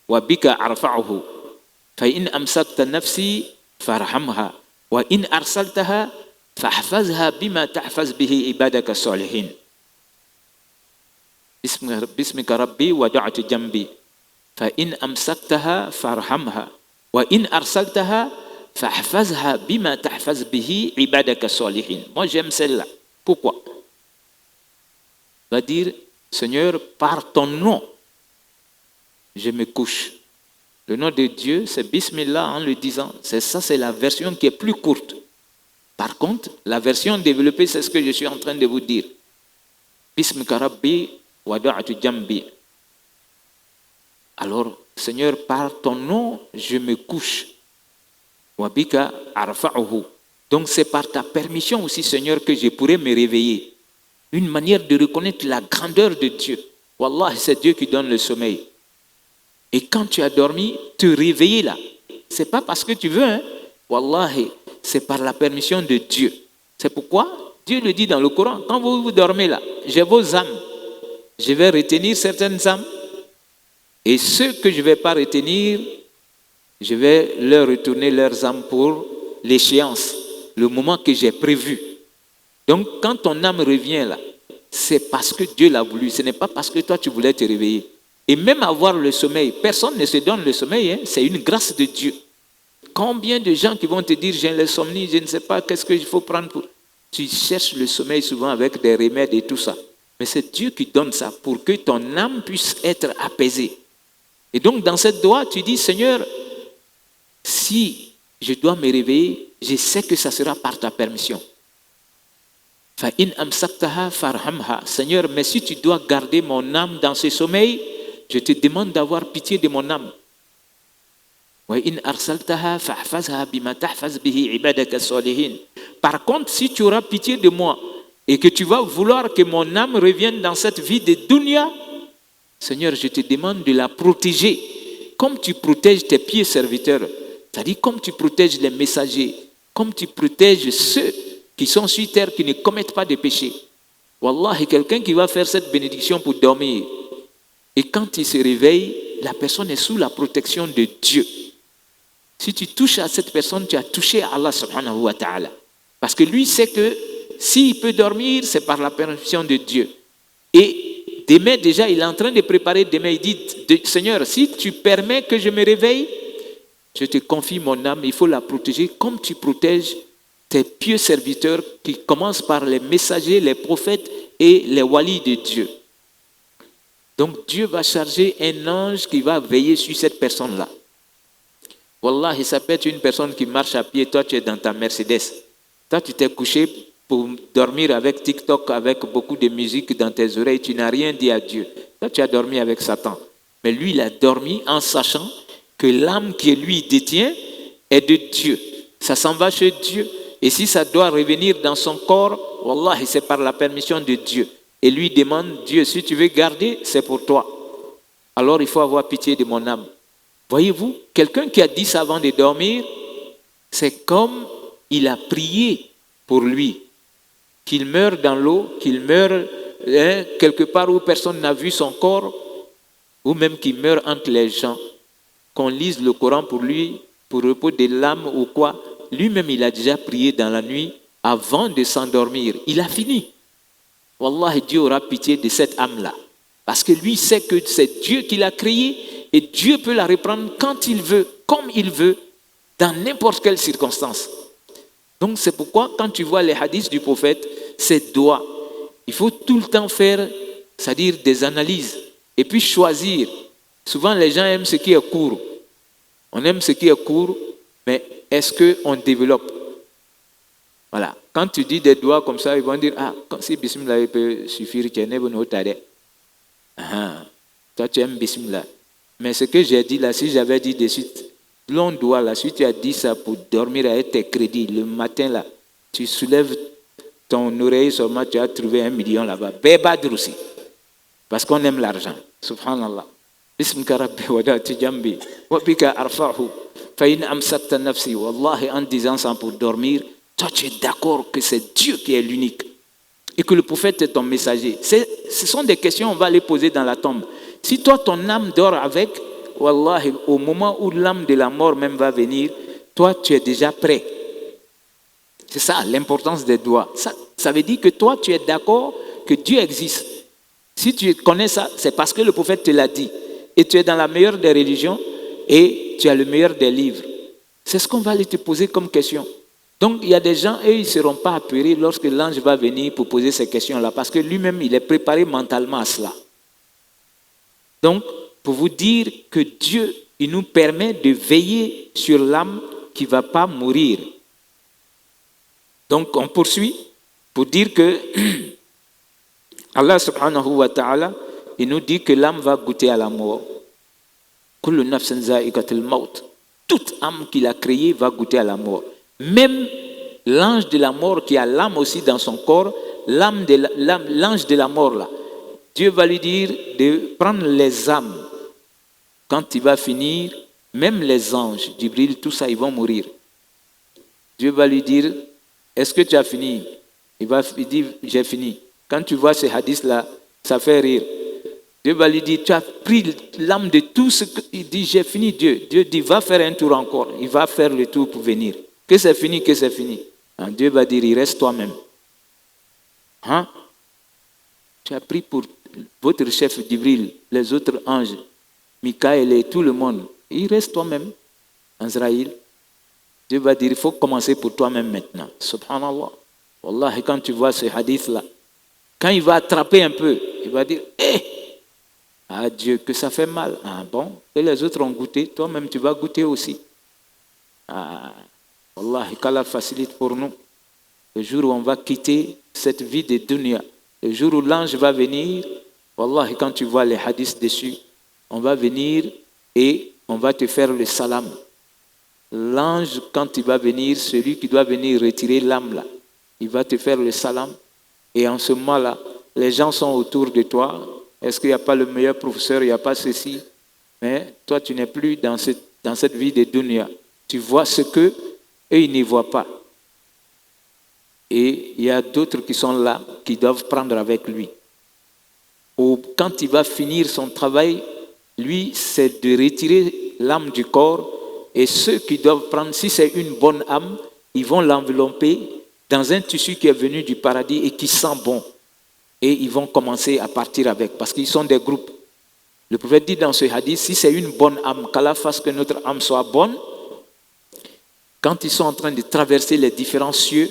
wa bika arfa'uhu fa in amsakta nafsi farhamha wa in arsaltaha fahfazha bima tahfaz bihi ibadaka salihin. Bismika rabbi wada'tu janbi fa in amsaktaha farhamha wa in arsaltaha fahfazha bima tahfaz bihi ibadaka salihin. Moi j'aime celle-là. Pourquoi? Va dire Seigneur, par ton nom, je me couche. Le nom de Dieu, c'est Bismillah en le disant. C'est la version qui est plus courte. Par contre, la version développée, c'est ce que je suis en train de vous dire. Bismika rabbi wada'tu jambi. Alors, Seigneur, par ton nom, je me couche. Wabika arfa'uhu. Donc c'est par ta permission aussi, Seigneur, que je pourrais me réveiller. Une manière de reconnaître la grandeur de Dieu. Wallah, c'est Dieu qui donne le sommeil. Et quand tu as dormi, te réveiller là. C'est pas parce que tu veux, hein. Wallahi, c'est par la permission de Dieu. C'est pourquoi Dieu le dit dans le Coran. Quand vous dormez là, j'ai vos âmes. Je vais retenir certaines âmes. Et ceux que je ne vais pas retenir, je vais leur retourner leurs âmes pour l'échéance, le moment que j'ai prévu. Donc, quand ton âme revient là, c'est parce que Dieu l'a voulu. Ce n'est pas parce que toi, tu voulais te réveiller. Et même avoir le sommeil, personne ne se donne le sommeil, hein, c'est une grâce de Dieu. Combien de gens qui vont te dire, j'ai l'insomnie, je ne sais pas, qu'est-ce qu'il faut prendre pour... Tu cherches le sommeil souvent avec des remèdes et tout ça. Mais c'est Dieu qui donne ça pour que ton âme puisse être apaisée. Et donc, dans cette doigt, tu dis, Seigneur, si je dois me réveiller, je sais que ça sera par ta permission. فَإِنْ أَمْسَكْتَهَا فَارْحَمْهَا. Seigneur, mais si tu dois garder mon âme dans ce sommeil, je te demande d'avoir pitié de mon âme. وَإِنْ أَرْسَلْتَهَا فَاحْفَظْهَا بِمَا تَحْفَظْ بِهِ عِبَادَكَ الصَّالِحِينَ. Par contre, si tu auras pitié de moi et que tu vas vouloir que mon âme revienne dans cette vie de dunya, Seigneur, je te demande de la protéger comme tu protèges tes pieds serviteurs, c'est-à-dire comme tu protèges les messagers, comme tu protèges ceux qui sont sur terre, qui ne commettent pas de péché. Wallahi, quelqu'un qui va faire cette bénédiction pour dormir, et quand il se réveille, la personne est sous la protection de Dieu. Si tu touches à cette personne, tu as touché à Allah subhanahu wa ta'ala. Parce que lui sait que s'il peut dormir, c'est par la permission de Dieu. Et demain, déjà, il est en train de préparer demain. Il dit, Seigneur, si tu permets que je me réveille, je te confie mon âme, il faut la protéger comme tu protèges tes pieux serviteurs qui commencent par les messagers, les prophètes et les walis de Dieu. Donc Dieu va charger un ange qui va veiller sur cette personne-là. Wallahi, ça peut être une personne qui marche à pied, toi tu es dans ta Mercedes. Toi tu t'es couché pour dormir avec TikTok, avec beaucoup de musique dans tes oreilles, tu n'as rien dit à Dieu. Toi tu as dormi avec Satan. Mais lui il a dormi en sachant que l'âme qui lui détient est de Dieu. Ça s'en va chez Dieu. Et si ça doit revenir dans son corps, wallahi, c'est par la permission de Dieu. Et lui demande, Dieu, si tu veux garder, c'est pour toi. Alors il faut avoir pitié de mon âme. Voyez-vous, quelqu'un qui a dit ça avant de dormir, c'est comme il a prié pour lui. Qu'il meure dans l'eau, qu'il meure quelque part où personne n'a vu son corps, ou même qu'il meure entre les gens. Qu'on lise le Coran pour lui, pour repos de l'âme ou quoi. Lui-même, il a déjà prié dans la nuit avant de s'endormir. Il a fini. Wallahi, Dieu aura pitié de cette âme-là. Parce que lui sait que c'est Dieu qui l'a créée et Dieu peut la reprendre quand il veut, comme il veut, dans n'importe quelle circonstance. Donc c'est pourquoi quand tu vois les hadiths du prophète, c'est doigt. Il faut tout le temps faire, c'est-à-dire des analyses et puis choisir. Souvent les gens aiment ce qui est court. On aime ce qui est court, mais est-ce qu'on développe? Voilà. Quand tu dis des doigts comme ça, ils vont dire, ah, si Bismillah peut suffire, tu es bon. Toi, tu aimes Bismillah. Mais ce que j'ai dit là, si j'avais dit de suite, long doigt là, si tu as dit ça pour dormir avec tes crédits, le matin là, tu soulèves ton oreille seulement, tu as trouvé 1 million là-bas. Bébadr aussi. Parce qu'on aime l'argent. Subhanallah. Bismika rabbi wadati jambi. Wabika arfahu. Faïn amsakta nafsi. Wallahi, en disant ça pour dormir, toi, tu es d'accord que c'est Dieu qui est l'unique et que le prophète est ton messager. Ce sont des questions, on va les poser dans la tombe. Si toi, ton âme dort avec, wallahi, au moment où l'âme de la mort même va venir, toi, tu es déjà prêt. C'est ça, l'importance des doigts. Ça veut dire que toi, tu es d'accord que Dieu existe. Si tu connais ça, c'est parce que le prophète te l'a dit. Et tu es dans la meilleure des religions et tu as le meilleur des livres. C'est ce qu'on va aller te poser comme question. Donc, il y a des gens, eux, ils ne seront pas apeurés lorsque l'ange va venir pour poser ces questions-là, parce que lui-même, il est préparé mentalement à cela. Donc, pour vous dire que Dieu, il nous permet de veiller sur l'âme qui ne va pas mourir. Donc, on poursuit pour dire que Allah subhanahu wa ta'ala, il nous dit que l'âme va goûter à la mort. Kullu nafsin za'iqatul maut. Toute âme qu'il a créée va goûter à la mort. Même l'ange de la mort qui a l'âme aussi dans son corps, l'ange de la mort là, Dieu va lui dire de prendre les âmes. Quand il va finir, même les anges, Jibril, tout ça, ils vont mourir. Dieu va lui dire, est-ce que tu as fini? Il dit, j'ai fini. Quand tu vois ces hadiths là, ça fait rire. Dieu va lui dire, tu as pris l'âme de tout ce que... Il dit, j'ai fini, Dieu. Dieu dit, va faire un tour encore. Il va faire le tour pour venir. Que c'est fini, que c'est fini. Dieu va dire, il reste toi-même. Hein? Tu as pris pour votre chef Jibril, les autres anges, Michael et tout le monde. Il reste toi-même, Azraïl. Dieu va dire, il faut commencer pour toi-même maintenant. Subhanallah. Wallah, quand tu vois ce hadith-là, quand il va attraper un peu, il va dire, ah Dieu, que ça fait mal. Ah bon, et les autres ont goûté, toi-même tu vas goûter aussi. Ah, Wallah, qu'Allah facilite pour nous. Le jour où on va quitter cette vie de dunya, le jour où l'ange va venir, Wallah, quand tu vois les hadiths dessus, on va venir et on va te faire le salam. L'ange, quand il va venir, celui qui doit venir retirer l'âme là, il va te faire le salam. Et en ce moment-là, les gens sont autour de toi. Est-ce qu'il n'y a pas le meilleur professeur, il n'y a pas ceci? Mais toi, tu n'es plus dans cette vie de dunya. Tu vois ce qu'eux, ils n'y voient pas. Et il y a d'autres qui sont là, qui doivent prendre avec lui. Quand il va finir son travail, lui, c'est de retirer l'âme du corps. Et ceux qui doivent prendre, si c'est une bonne âme, ils vont l'envelopper dans un tissu qui est venu du paradis et qui sent bon. Et ils vont commencer à partir avec, parce qu'ils sont des groupes. Le prophète dit dans ce hadith, si c'est une bonne âme, qu'Allah fasse que notre âme soit bonne, quand ils sont en train de traverser les différents cieux,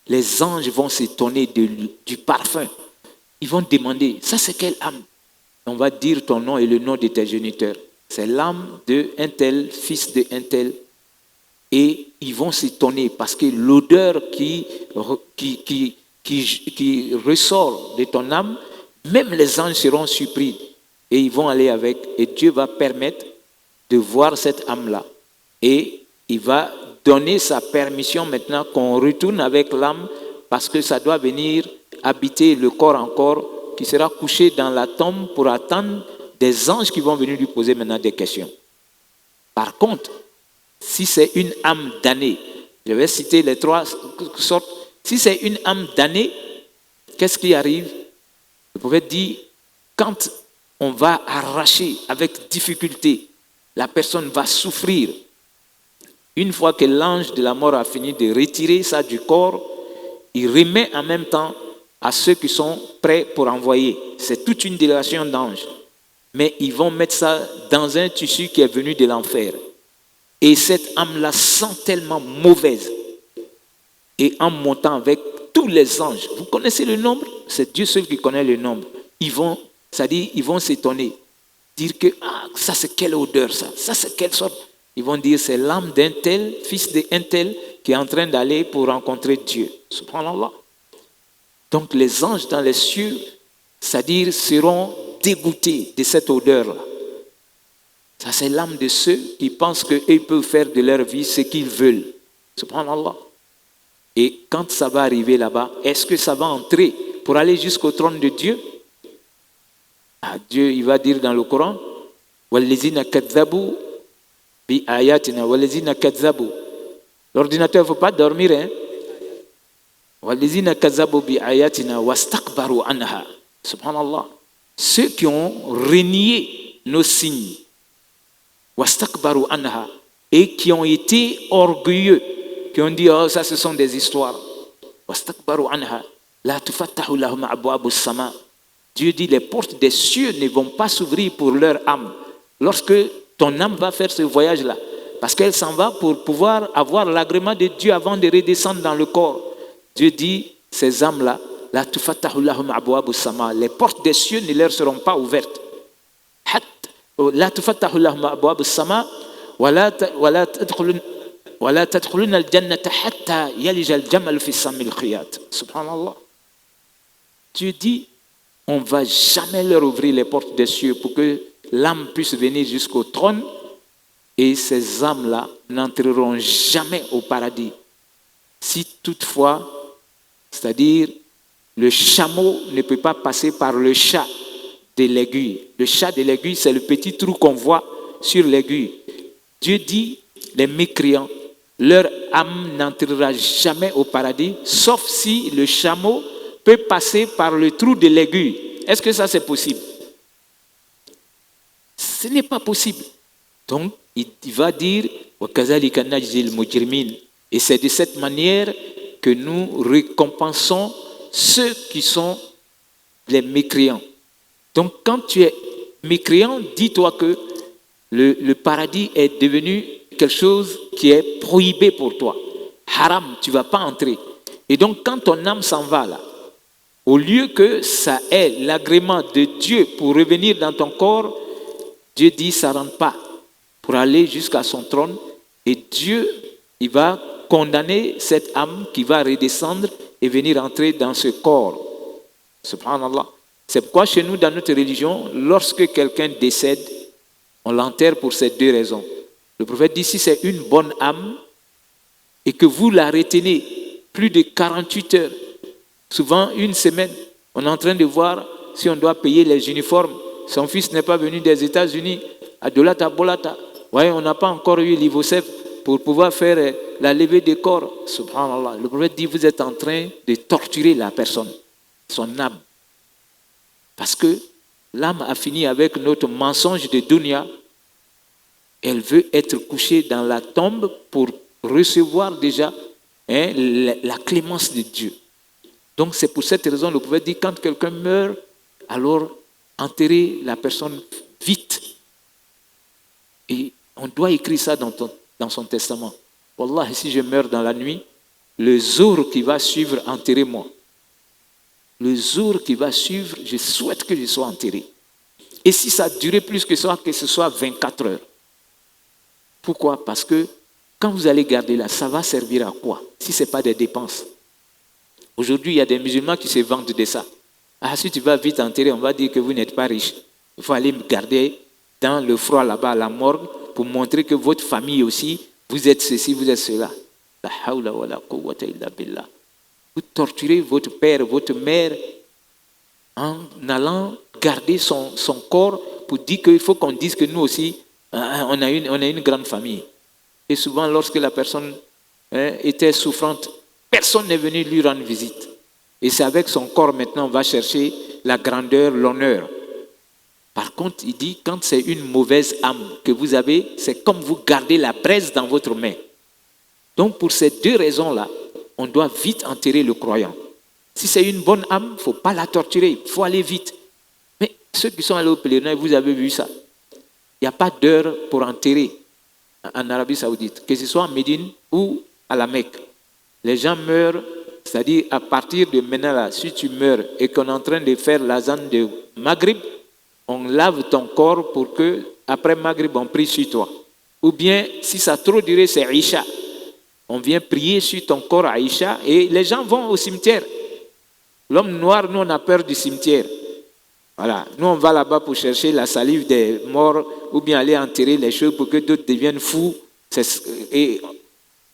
les anges vont s'étonner du parfum. Ils vont demander, ça c'est quelle âme? On va dire ton nom et le nom de tes géniteurs. C'est l'âme de un tel, fils de un tel. Et ils vont s'étonner parce que l'odeur qui ressort de ton âme, même les anges seront surpris. Et ils vont aller avec, et Dieu va permettre de voir cette âme-là. Et il va donner sa permission maintenant qu'on retourne avec l'âme parce que ça doit venir habiter le corps encore qui sera couché dans la tombe pour attendre des anges qui vont venir lui poser maintenant des questions. Par contre, si c'est une âme damnée, je vais citer les trois sortes. Si c'est une âme damnée, qu'est-ce qui arrive? Le prophète dit, quand on va arracher avec difficulté, la personne va souffrir. Une fois que l'ange de la mort a fini de retirer ça du corps, il remet en même temps à ceux qui sont prêts pour envoyer. C'est toute une délégation d'anges. Mais ils vont mettre ça dans un tissu qui est venu de l'enfer. Et cette âme-là sent tellement mauvaise. Et en montant avec tous les anges, vous connaissez le nombre? C'est Dieu seul qui connaît le nombre. Ils vont s'étonner, dire que ça c'est quelle odeur ça? Ça c'est quelle sorte? Ils vont dire c'est l'âme d'un tel, fils d'un tel, qui est en train d'aller pour rencontrer Dieu. Subhanallah. Donc les anges dans les cieux, c'est-à-dire seront dégoûtés de cette odeur-là. Ça c'est l'âme de ceux qui pensent qu'ils peuvent faire de leur vie ce qu'ils veulent. Subhanallah. Et quand ça va arriver là-bas, est-ce que ça va entrer pour aller jusqu'au trône de Dieu? Dieu, il va dire dans le Coran, وَالَّذِينَ كَذَّبُوا بِآيَاتِنَا وَالَّذِينَ كَذَّبُوا. L'ordinateur, il ne faut pas dormir. وَالَّذِينَ كَذَّبُوا بِآيَاتِنَا وَاسْتَكْبَرُوا عَنْهَا. Subhanallah. Ceux qui ont renié nos signes, وَاسْتَكْبَرُوا عَنْهَا, et qui ont été orgueilleux, qui ont dit, ça ce sont des histoires. وَاسْتَكْبَرُوا عَنْهَا لَا تُفَتَّحُ لَهُمْ أَبْوَابُ السَّمَاءِ. Dieu dit, les portes des cieux ne vont pas s'ouvrir pour leur âme. Lorsque ton âme va faire ce voyage-là, parce qu'elle s'en va pour pouvoir avoir l'agrément de Dieu avant de redescendre dans le corps. Dieu dit, ces âmes-là, la tufattahu lahum abwabu sama, les portes des cieux ne leur seront pas ouvertes. La tufattahu lahum abwabu sama, wala tadkhulun al-jannata hatta yalija al-jamal fi samil khiyat. Subhanallah. Dieu dit, on ne va jamais leur ouvrir les portes des cieux pour que l'âme puisse venir jusqu'au trône, et ces âmes-là n'entreront jamais au paradis. Si toutefois, c'est-à-dire le chameau ne peut pas passer par le chat de l'aiguille. Le chat de l'aiguille, c'est le petit trou qu'on voit sur l'aiguille. Dieu dit, les mécréants, leur âme n'entrera jamais au paradis, sauf si le chameau peut passer par le trou de l'aiguille. Est-ce que ça c'est possible? Ce n'est pas possible. Donc, il va dire, et c'est de cette manière que nous récompensons ceux qui sont les mécréants. Donc, quand tu es mécréant, dis-toi que le paradis est devenu quelque chose qui est prohibé pour toi. Haram, tu ne vas pas entrer. Et donc, quand ton âme s'en va là, au lieu que ça ait l'agrément de Dieu pour revenir dans ton corps, Dieu dit ça ne rentre pas pour aller jusqu'à son trône. Et Dieu, il va condamner cette âme qui va redescendre et venir entrer dans ce corps. Subhanallah. C'est pourquoi chez nous, dans notre religion, lorsque quelqu'un décède, on l'enterre pour ces deux raisons. Le prophète dit, si c'est une bonne âme et que vous la retenez plus de 48 heures, souvent une semaine, on est en train de voir si on doit payer les uniformes. Son fils n'est pas venu des États-Unis, à Dolata Bolata. Ouais, on n'a pas encore eu l'Ivocef pour pouvoir faire la levée des corps. Subhanallah. Le prophète dit, vous êtes en train de torturer la personne, son âme. Parce que l'âme a fini avec notre mensonge de dunya. Elle veut être couchée dans la tombe pour recevoir déjà la clémence de Dieu. Donc c'est pour cette raison le prophète dit, quand quelqu'un meurt, alors enterrez la personne vite. Et on doit écrire ça dans son testament. Wallah, si je meurs dans la nuit, le jour qui va suivre, enterrez-moi. Le jour qui va suivre, je souhaite que je sois enterré. Et si ça a duré plus que ce soit 24 heures. Pourquoi? Parce que quand vous allez garder là, ça va servir à quoi? Si ce n'est pas des dépenses. Aujourd'hui, il y a des musulmans qui se vantent de ça. Ah, si tu vas vite enterrer, on va dire que vous n'êtes pas riche. Il faut aller me garder dans le froid là-bas à la morgue pour montrer que votre famille aussi, vous êtes ceci, vous êtes cela. La hawla wa la quwwata illa billah. Vous torturez votre père, votre mère en allant garder son corps pour dire qu'il faut qu'on dise que nous aussi, on a une grande famille. Et souvent, lorsque la personne était souffrante, personne n'est venu lui rendre visite. Et c'est avec son corps maintenant on va chercher la grandeur, l'honneur. Par contre, il dit, quand c'est une mauvaise âme que vous avez, c'est comme vous gardez la braise dans votre main. Donc pour ces deux raisons-là, on doit vite enterrer le croyant. Si c'est une bonne âme, il ne faut pas la torturer, il faut aller vite. Mais ceux qui sont allés au pèlerinage, vous avez vu ça. Il n'y a pas d'heure pour enterrer en Arabie Saoudite, que ce soit en Médine ou à la Mecque. Les gens meurent, c'est-à-dire à partir de maintenant, là, si tu meurs et qu'on est en train de faire l'azan de Maghrib, on lave ton corps pour que, après Maghrib, on prie sur toi. Ou bien, si ça a trop duré, c'est Isha. On vient prier sur ton corps à Isha et les gens vont au cimetière. L'homme noir, nous, on a peur du cimetière. Voilà. Nous, on va là-bas pour chercher la salive des morts ou bien aller enterrer les choses pour que d'autres deviennent fous.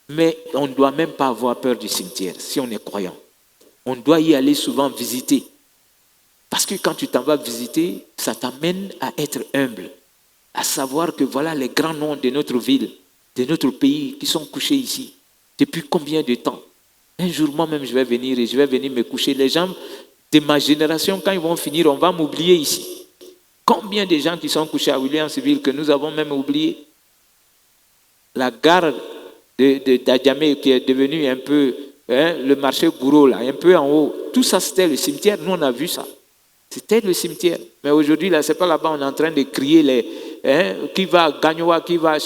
Mais on ne doit même pas avoir peur du cimetière si on est croyant. On doit y aller souvent visiter. Parce que quand tu t'en vas visiter, ça t'amène à être humble. À savoir que voilà les grands noms de notre ville, de notre pays qui sont couchés ici. Depuis combien de temps? Un jour, moi-même, je vais venir et je vais venir me coucher. Les gens de ma génération, quand ils vont finir, on va m'oublier ici. Combien de gens qui sont couchés à Williamsville que nous avons même oublié? La gare d'Adjamé qui est devenue un peu le marché Gouraud, là, un peu en haut. Tout ça, c'était le cimetière. Nous, on a vu ça. C'était le cimetière. Mais aujourd'hui, là, c'est pas là-bas, on est en train de crier qui va à Gagnoa, qui va...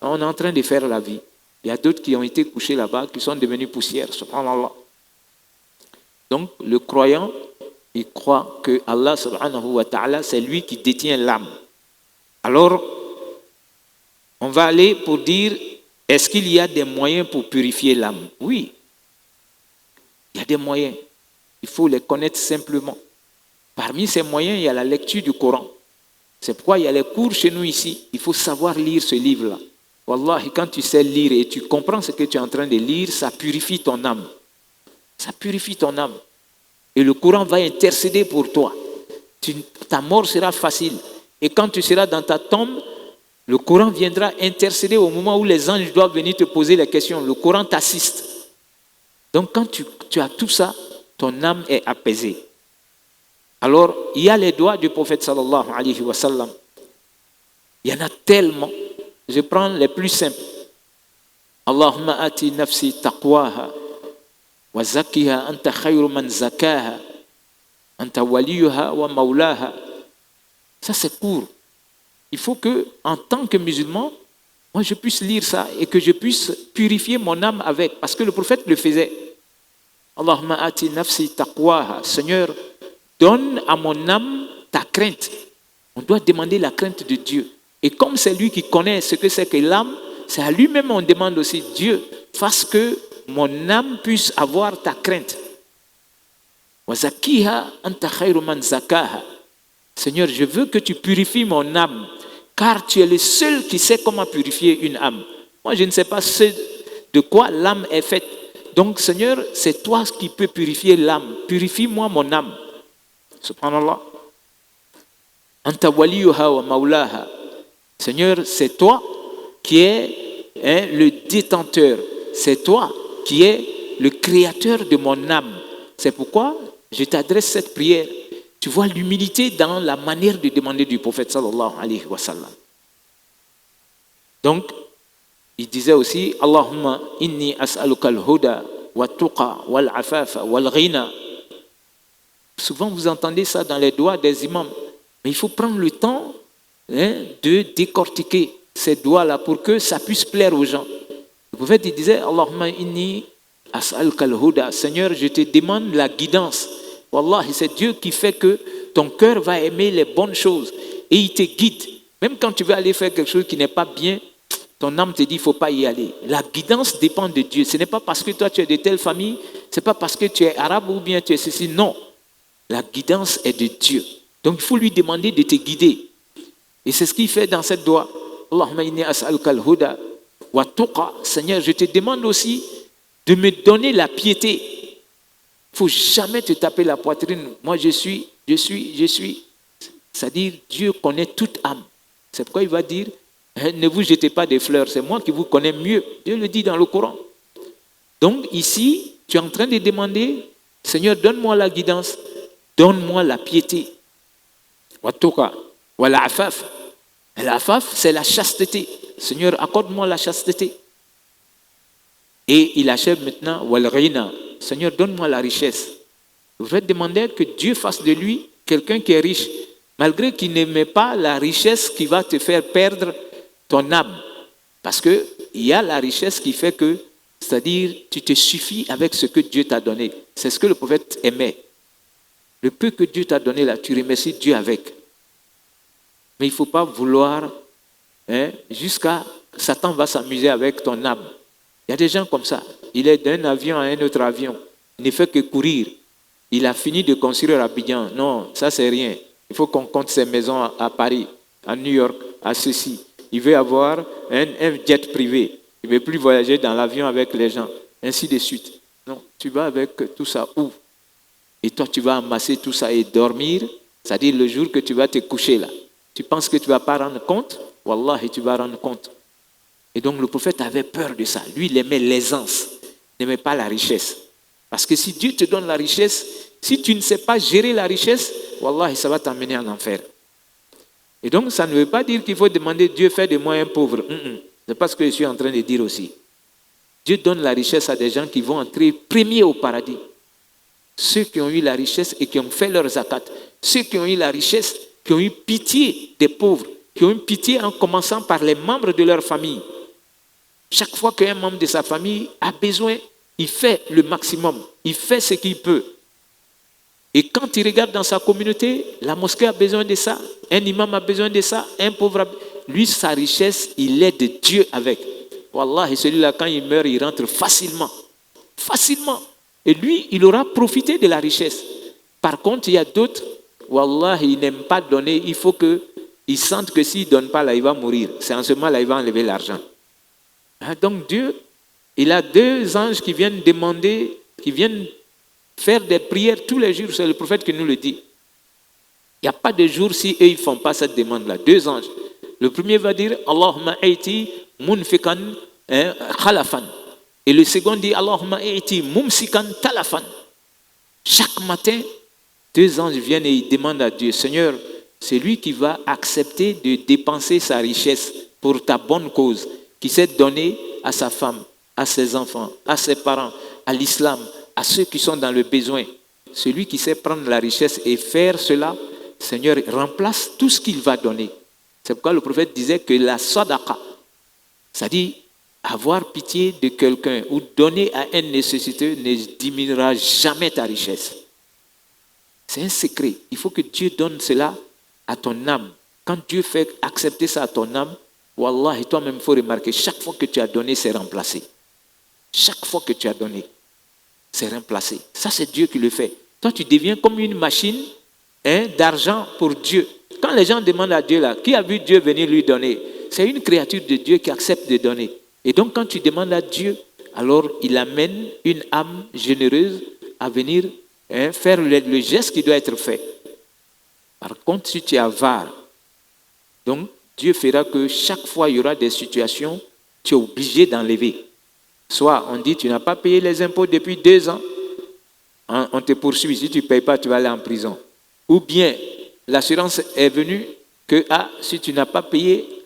On est en train de faire la vie. Il y a d'autres qui ont été couchés là-bas, qui sont devenus poussière. Subhanallah. Donc, le croyant, il croit que Allah, subhanahu wa ta'ala, c'est lui qui détient l'âme. Alors, on va aller pour dire, est-ce qu'il y a des moyens pour purifier l'âme? Oui. Il y a des moyens. Il faut les connaître simplement. Parmi ces moyens, il y a la lecture du Coran. C'est pourquoi il y a les cours chez nous ici. Il faut savoir lire ce livre-là. Wallahi, quand tu sais lire et tu comprends ce que tu es en train de lire, ça purifie ton âme. Ça purifie ton âme. Et le Coran va intercéder pour toi. Ta mort sera facile. Et quand tu seras dans ta tombe, le Coran viendra intercéder au moment où les anges doivent venir te poser les questions. Le Coran t'assiste. Donc quand tu as tout ça, ton âme est apaisée. Alors, il y a les doigts du prophète sallallahu alayhi wa sallam. Il y en a tellement. Je prends les plus simples. Allahumma ati nafsi taqwaha wa zakkiha anta khayru man zakaha anta waliyuha wa maulaha. Ça c'est court. Il faut que, en tant que musulman, moi je puisse lire ça et que je puisse purifier mon âme avec. Parce que le prophète le faisait. Allahumma ati nafsi taqwaha. Seigneur, donne à mon âme ta crainte. On doit demander la crainte de Dieu. Et comme c'est lui qui connaît ce que c'est que l'âme, c'est à lui-même on demande aussi, Dieu, fasse que mon âme puisse avoir ta crainte. Wa zakiha anta khayru man zakaha. Seigneur, je veux que tu purifies mon âme, car tu es le seul qui sait comment purifier une âme. Moi, je ne sais pas de quoi l'âme est faite. Donc, Seigneur, c'est toi qui peux purifier l'âme. Purifie-moi mon âme. Subhanallah. Anta waliyuha wa maulaha. Seigneur, c'est toi qui es le détenteur. C'est toi qui es le créateur de mon âme. C'est pourquoi je t'adresse cette prière. Tu vois l'humilité dans la manière de demander du prophète sallallahu alayhi wa sallam. Donc, il disait aussi, Allahumma inni as'aluka al-huda wa tuqa wal afafa wal ghina. Souvent, vous entendez ça dans les doigts des imams. Mais il faut prendre le temps de décortiquer ces doigts-là pour que ça puisse plaire aux gens. Le prophète il disait, Allahumma inni as'aluka al-huda. Seigneur, je te demande la guidance. Wallah, c'est Dieu qui fait que ton cœur va aimer les bonnes choses et il te guide. Même quand tu veux aller faire quelque chose qui n'est pas bien, ton âme te dit, il ne faut pas y aller. La guidance dépend de Dieu. Ce n'est pas parce que toi tu es de telle famille, ce n'est pas parce que tu es arabe ou bien tu es ceci. Non, la guidance est de Dieu. Donc il faut lui demander de te guider. Et c'est ce qu'il fait dans cette doigt. Allahumma inni as'aluka al-huda wa tuqa. Seigneur, je te demande aussi de me donner la piété. Il ne faut jamais te taper la poitrine. Moi, je suis. C'est-à-dire, Dieu connaît toute âme. C'est pourquoi il va dire, ne vous jetez pas des fleurs, c'est moi qui vous connais mieux. Dieu le dit dans le Coran. Donc ici, tu es en train de demander, Seigneur, donne-moi la guidance, donne-moi la piété. Watuqa, wala afaf. L'afaf, c'est la chasteté. Seigneur, accorde-moi la chasteté. Et il achève maintenant, wal ghina. Seigneur, donne-moi la richesse. Vous faites demander que Dieu fasse de lui quelqu'un qui est riche, malgré qu'il n'aimait pas la richesse qui va te faire perdre ton âme. Parce qu'il y a la richesse qui fait que, c'est-à-dire, tu te suffis avec ce que Dieu t'a donné. C'est ce que le prophète aimait. Le peu que Dieu t'a donné là, tu remercies Dieu avec. Mais il ne faut pas vouloir, jusqu'à Satan va s'amuser avec ton âme. Il y a des gens comme ça. Il est d'un avion à un autre avion. Il ne fait que courir. Il a fini de construire Abidjan. Non, ça c'est rien. Il faut qu'on compte ses maisons à Paris, à New York, à ceci. Il veut avoir un jet privé. Il ne veut plus voyager dans l'avion avec les gens. Ainsi de suite. Non, tu vas avec tout ça où? Et toi tu vas amasser tout ça et dormir. C'est-à-dire le jour que tu vas te coucher là. Tu penses que tu ne vas pas rendre compte? Wallahi, tu vas rendre compte. Et donc le prophète avait peur de ça. Lui, il aimait l'aisance. Il n'aimait pas la richesse. Parce que si Dieu te donne la richesse, si tu ne sais pas gérer la richesse, Wallahi, ça va t'emmener en enfer. Et donc, ça ne veut pas dire qu'il faut demander Dieu, fais de moi un pauvre. C'est pas ce que je suis en train de dire aussi. Dieu donne la richesse à des gens qui vont entrer premiers au paradis. Ceux qui ont eu la richesse et qui ont fait leur zakat. Ceux qui ont eu la richesse, qui ont eu pitié des pauvres. Qui ont eu pitié en commençant par les membres de leur famille. Chaque fois qu'un membre de sa famille a besoin, il fait le maximum. Il fait ce qu'il peut. Et quand il regarde dans sa communauté, la mosquée a besoin de ça, un imam a besoin de ça, un pauvre a... Lui, sa richesse, il aide Dieu avec. Wallah, et celui-là, quand il meurt, il rentre facilement. Facilement. Et lui, il aura profité de la richesse. Par contre, il y a d'autres, Wallah, il n'aime pas donner. Il faut qu'il sente que s'il ne donne pas, là, il va mourir. C'est en ce moment-là, il va enlever l'argent. Donc Dieu, il a 2 anges qui viennent demander, qui viennent faire des prières tous les jours. C'est le prophète qui nous le dit. Il n'y a pas de jour si eux, ils ne font pas cette demande-là. 2 anges. Le premier va dire, Allahumma aiti munfikan khalafan. Et le second dit, Allahumma aiti mumsikan talafan. Chaque matin, 2 anges viennent et ils demandent à Dieu, Seigneur, c'est lui qui va accepter de dépenser sa richesse pour ta bonne cause, qui s'est donné à sa femme, à ses enfants, à ses parents, à l'islam, à ceux qui sont dans le besoin. Celui qui sait prendre la richesse et faire cela, Seigneur, remplace tout ce qu'il va donner. C'est pourquoi le prophète disait que la sadaqa, c'est-à-dire avoir pitié de quelqu'un ou donner à un nécessiteux ne diminuera jamais ta richesse. C'est un secret. Il faut que Dieu donne cela à ton âme. Quand Dieu fait accepter ça à ton âme, wallah, et toi-même, il faut remarquer, chaque fois que tu as donné, c'est remplacé. Chaque fois que tu as donné, c'est remplacé. Ça, c'est Dieu qui le fait. Toi, tu deviens comme une machine d'argent pour Dieu. Quand les gens demandent à Dieu, là, qui a vu Dieu venir lui donner? C'est une créature de Dieu qui accepte de donner. Et donc, quand tu demandes à Dieu, alors il amène une âme généreuse à venir faire le geste qui doit être fait. Par contre, si tu es avare, donc Dieu fera que chaque fois il y aura des situations, tu es obligé d'enlever. Soit on dit tu n'as pas payé les impôts depuis 2 ans, on te poursuit. Si tu ne payes pas, tu vas aller en prison. Ou bien l'assurance est venue que si tu n'as pas payé,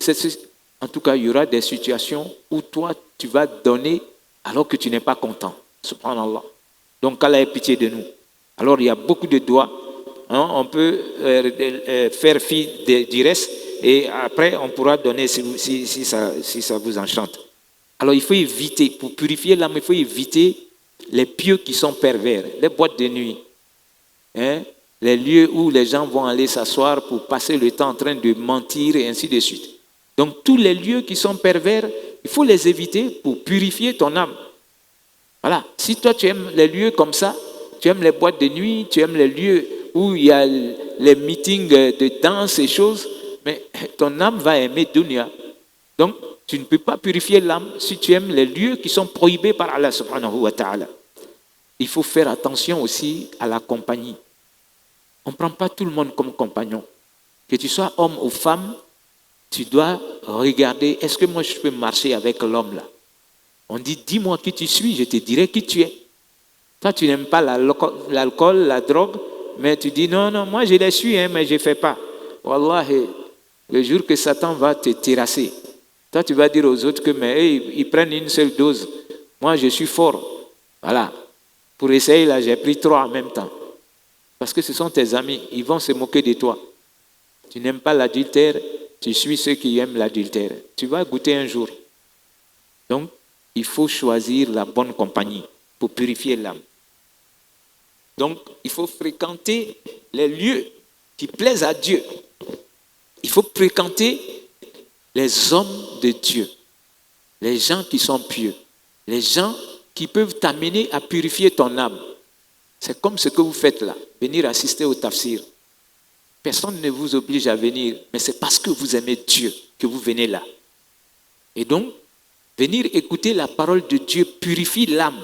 en tout cas il y aura des situations où toi tu vas donner alors que tu n'es pas content. Subhanallah. Donc Allah ait pitié de nous. Alors il y a beaucoup de doigts. On peut faire fi du reste et après on pourra donner si ça vous enchante. Alors il faut éviter, pour purifier l'âme, il faut éviter les pieux qui sont pervers, les boîtes de nuit, les lieux où les gens vont aller s'asseoir pour passer le temps en train de mentir et ainsi de suite. Donc tous les lieux qui sont pervers, il faut les éviter pour purifier ton âme. Voilà, si toi tu aimes les lieux comme ça, tu aimes les boîtes de nuit, tu aimes les lieux où il y a les meetings de danse et choses, mais ton âme va aimer dunya. Donc, tu ne peux pas purifier l'âme si tu aimes les lieux qui sont prohibés par Allah subhanahu wa ta'ala. Il faut faire attention aussi à la compagnie. On ne prend pas tout le monde comme compagnon. Que tu sois homme ou femme, tu dois regarder, est-ce que moi je peux marcher avec l'homme là? On dit, dis-moi qui tu suis, je te dirai qui tu es. Toi, tu n'aimes pas l'alcool, la drogue, mais tu dis, non, moi je les suis, mais je ne fais pas. Wallahi, le jour que Satan va te terrasser, toi tu vas dire aux autres que ils prennent une seule dose. Moi je suis fort. Voilà. Pour essayer là, j'ai pris 3 en même temps. Parce que ce sont tes amis, ils vont se moquer de toi. Tu n'aimes pas l'adultère, tu suis ceux qui aiment l'adultère. Tu vas goûter un jour. Donc, il faut choisir la bonne compagnie pour purifier l'âme. Donc, il faut fréquenter les lieux qui plaisent à Dieu. Il faut fréquenter les hommes de Dieu, les gens qui sont pieux, les gens qui peuvent t'amener à purifier ton âme. C'est comme ce que vous faites là, venir assister au tafsir. Personne ne vous oblige à venir, mais c'est parce que vous aimez Dieu que vous venez là. Et donc, venir écouter la parole de Dieu purifie l'âme.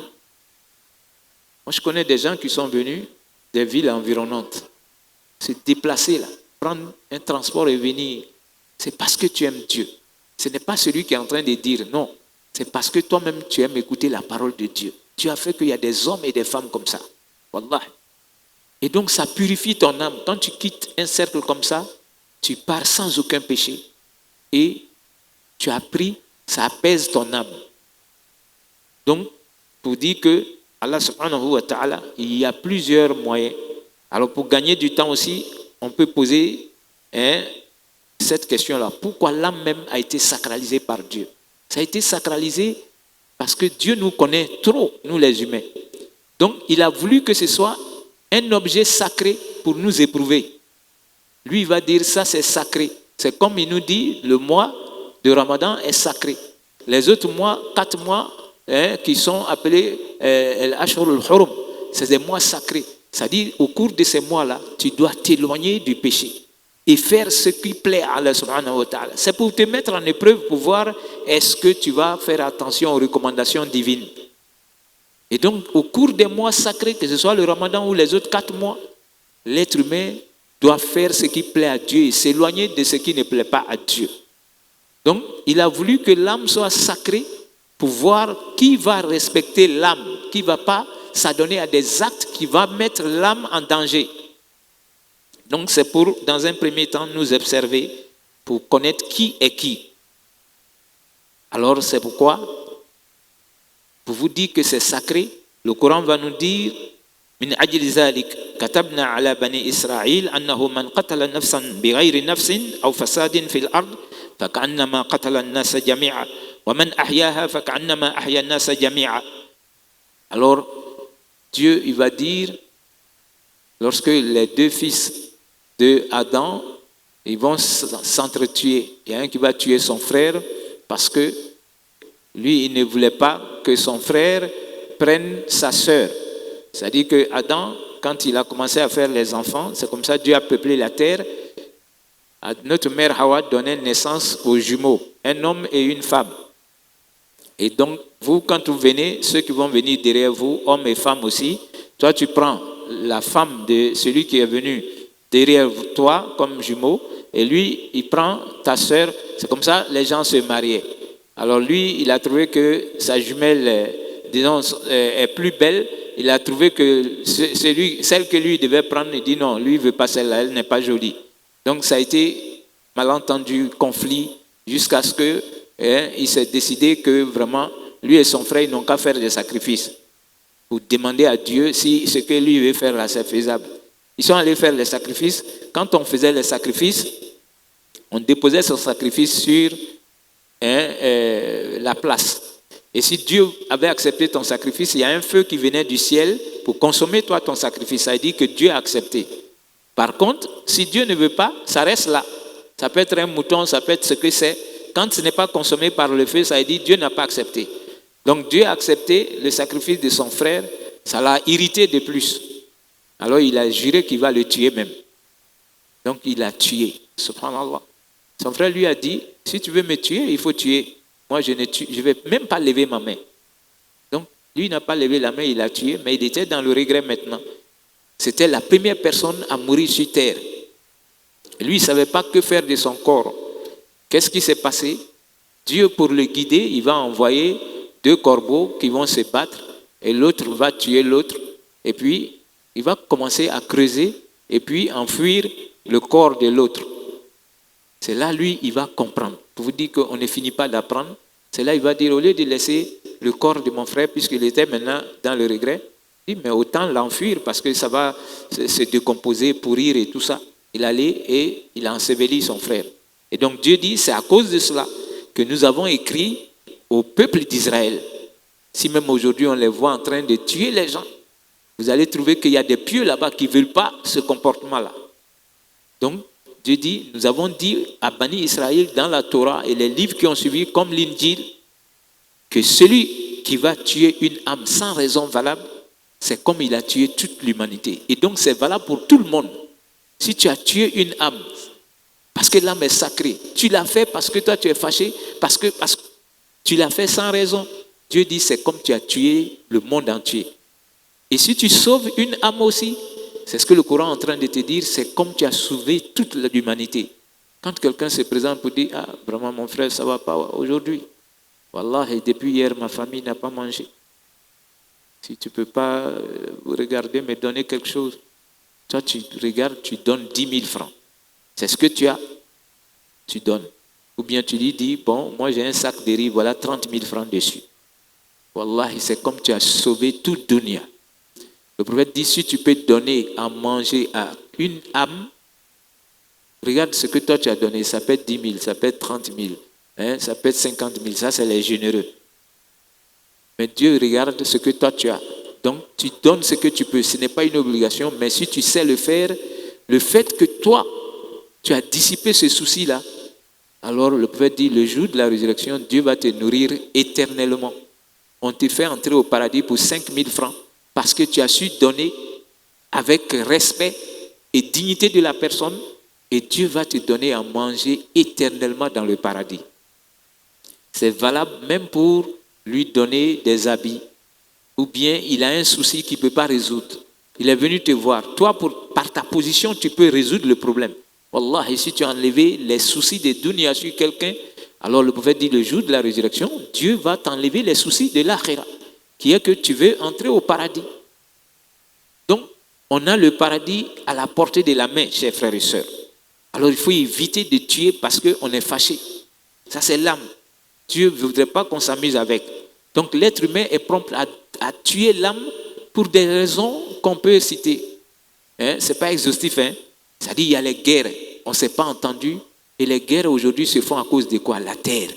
Moi, je connais des gens qui sont venus des villes environnantes, se déplacer là, prendre un transport et venir. C'est parce que tu aimes Dieu. Ce n'est pas celui qui est en train de dire non. C'est parce que toi-même tu aimes écouter la parole de Dieu. Tu as fait qu'il y a des hommes et des femmes comme ça. Wallah. Et donc ça purifie ton âme. Quand tu quittes un cercle comme ça, tu pars sans aucun péché. Et tu as appris, ça apaise ton âme. Donc, pour dire que Allah subhanahu wa ta'ala, il y a plusieurs moyens. Alors pour gagner du temps aussi, on peut poser cette question-là. Pourquoi l'âme même a été sacralisée par Dieu? Ça a été sacralisé parce que Dieu nous connaît trop, nous les humains. Donc, il a voulu que ce soit un objet sacré pour nous éprouver. Lui, il va dire ça, c'est sacré. C'est comme il nous dit, le mois de Ramadan est sacré. Les autres mois, 4 mois, qui sont appelés Al-Ashhur al-Hurum, c'est des mois sacrés. C'est-à-dire, au cours de ces mois-là, tu dois t'éloigner du péché et faire ce qui plaît à Allah subhanahu wa ta'ala. C'est pour te mettre en épreuve pour voir est-ce que tu vas faire attention aux recommandations divines. Et donc, au cours des mois sacrés, que ce soit le Ramadan ou les autres 4 mois, l'être humain doit faire ce qui plaît à Dieu et s'éloigner de ce qui ne plaît pas à Dieu. Donc, il a voulu que l'âme soit sacrée pour voir qui va respecter l'âme, qui ne va pas s'adonner à des actes qui vont mettre l'âme en danger. Donc, c'est pour, dans un premier temps, nous observer pour connaître qui est qui. Alors, c'est pourquoi, pour vous dire que c'est sacré, le Coran va nous dire من أجل ذلك كتبنا على بني إسرائيل أنه من قتل نفسا بغير نفس أو فساد في الأرض فكأنما قتل الناس جميعا وَمَنْ أَحْيَاهَا فَكَأَنَّمَا أَحْيَا النَّاسَ جَمِيعًا. Alors, Dieu, il va dire, lorsque les deux fils de Adam, ils vont s'entretuer. Il y a un qui va tuer son frère parce que lui, il ne voulait pas que son frère prenne sa sœur. C'est-à-dire que Adam, quand il a commencé à faire les enfants, c'est comme ça que Dieu a peuplé la terre. Notre mère Hawa donnait naissance aux jumeaux, un homme et une femme. Et donc, vous, quand vous venez, ceux qui vont venir derrière vous, hommes et femmes aussi, toi, tu prends la femme de celui qui est venu derrière toi comme jumeau, et lui, il prend ta sœur. C'est comme ça les gens se mariaient. Alors lui, il a trouvé que sa jumelle, disons, est plus belle. Il a trouvé que celle que lui devait prendre, il dit non, lui, il ne veut pas celle-là, elle n'est pas jolie. Donc ça a été malentendu, conflit, jusqu'à ce que il s'est décidé que vraiment, lui et son frère, ils n'ont qu'à faire des sacrifices pour demander à Dieu si ce que lui veut faire là, c'est faisable. Ils sont allés faire les sacrifices. Quand on faisait les sacrifices, on déposait son sacrifice sur la place. Et si Dieu avait accepté ton sacrifice, il y a un feu qui venait du ciel pour consommer toi ton sacrifice. Ça veut dire que Dieu a accepté. Par contre, si Dieu ne veut pas, ça reste là. Ça peut être un mouton, ça peut être ce que c'est. Quand ce n'est pas consommé par le feu, ça veut dire que Dieu n'a pas accepté. Donc Dieu a accepté le sacrifice de son frère, ça l'a irrité de plus. Alors il a juré qu'il va le tuer même. Donc il l'a tué. Subhanallah. Son frère lui a dit, si tu veux me tuer, il faut tuer. Moi je ne vais même pas lever ma main. Donc lui n'a pas levé la main, il l'a tué, mais il était dans le regret maintenant. C'était la première personne à mourir sur terre. Et lui, il ne savait pas que faire de son corps. Qu'est-ce qui s'est passé? Dieu, pour le guider, il va envoyer 2 corbeaux qui vont se battre et l'autre va tuer l'autre. Et puis, il va commencer à creuser et puis enfuir le corps de l'autre. C'est là, lui, il va comprendre. Pour vous dire qu'on ne finit pas d'apprendre, c'est là, il va dire, au lieu de laisser le corps de mon frère, puisqu'il était maintenant dans le regret, il dit, mais autant l'enfuir parce que ça va se décomposer, pourrir et tout ça. Il allait et il a enseveli son frère. Et donc Dieu dit, c'est à cause de cela que nous avons écrit au peuple d'Israël. Si même aujourd'hui on les voit en train de tuer les gens, vous allez trouver qu'il y a des pieux là-bas qui ne veulent pas ce comportement-là. Donc Dieu dit, nous avons dit à Bani Israël dans la Torah et les livres qui ont suivi comme l'Injil, que celui qui va tuer une âme sans raison valable, c'est comme il a tué toute l'humanité. Et donc c'est valable pour tout le monde. Si tu as tué une âme, parce que l'âme est sacrée, tu l'as fait parce que toi tu es fâché, parce que tu l'as fait sans raison. Dieu dit c'est comme tu as tué le monde entier. Et si tu sauves une âme aussi, c'est ce que le Coran est en train de te dire, c'est comme tu as sauvé toute l'humanité. Quand quelqu'un se présente pour dire, ah vraiment mon frère ça ne va pas aujourd'hui. Wallah, et depuis hier ma famille n'a pas mangé. Si tu ne peux pas regarder, me donner quelque chose. Toi, tu regardes, tu donnes 10 000 francs. C'est ce que tu as, tu donnes. Ou bien tu lui dis, bon, moi j'ai un sac de riz, voilà 30 000 francs dessus. Wallahi, c'est comme tu as sauvé toute dunya. Le prophète dit, si tu peux donner à manger à une âme, regarde ce que toi tu as donné, ça peut être 10 000, ça peut être 30 000, ça peut être 50 000, ça c'est les généreux. Mais Dieu regarde ce que toi tu as. Donc tu donnes ce que tu peux. Ce n'est pas une obligation, mais si tu sais le faire, le fait que toi, tu as dissipé ce souci-là, alors le prophète dit, le jour de la résurrection, Dieu va te nourrir éternellement. On te fait entrer au paradis pour 5 000 francs parce que tu as su donner avec respect et dignité de la personne et Dieu va te donner à manger éternellement dans le paradis. C'est valable même pour lui donner des habits ou bien il a un souci qu'il ne peut pas résoudre. Il est venu te voir. Toi, par ta position, tu peux résoudre le problème. Wallah, et si tu as enlevé les soucis de dunya sur quelqu'un, alors le prophète dit le jour de la résurrection, Dieu va t'enlever les soucis de l'akhira, qui est que tu veux entrer au paradis. Donc, on a le paradis à la portée de la main, chers frères et sœurs. Alors, il faut éviter de tuer parce qu'on est fâché. Ça, c'est l'âme. Dieu ne voudrait pas qu'on s'amuse avec. Donc, l'être humain est prompt à tuer l'âme pour des raisons qu'on peut citer. Ce n'est pas exhaustif. C'est-à-dire, il y a les guerres. On ne s'est pas entendu. Et les guerres aujourd'hui se font à cause de quoi? La terre.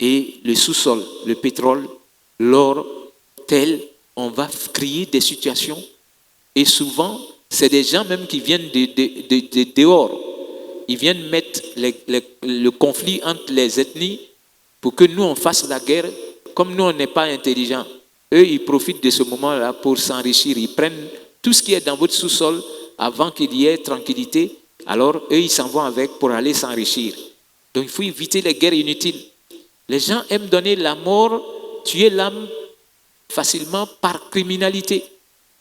et le sous-sol, le pétrole, l'or, tel, on va créer des situations. Et souvent, c'est des gens même qui viennent de dehors. Ils viennent mettre le conflit entre les ethnies pour que nous, on fasse la guerre. Comme nous, on n'est pas intelligents, eux, ils profitent de ce moment-là pour s'enrichir. Ils prennent tout ce qui est dans votre sous-sol avant qu'il y ait tranquillité. Alors, eux, ils s'en vont avec pour aller s'enrichir. Donc, il faut éviter les guerres inutiles. Les gens aiment donner la mort, tuer l'âme facilement par criminalité.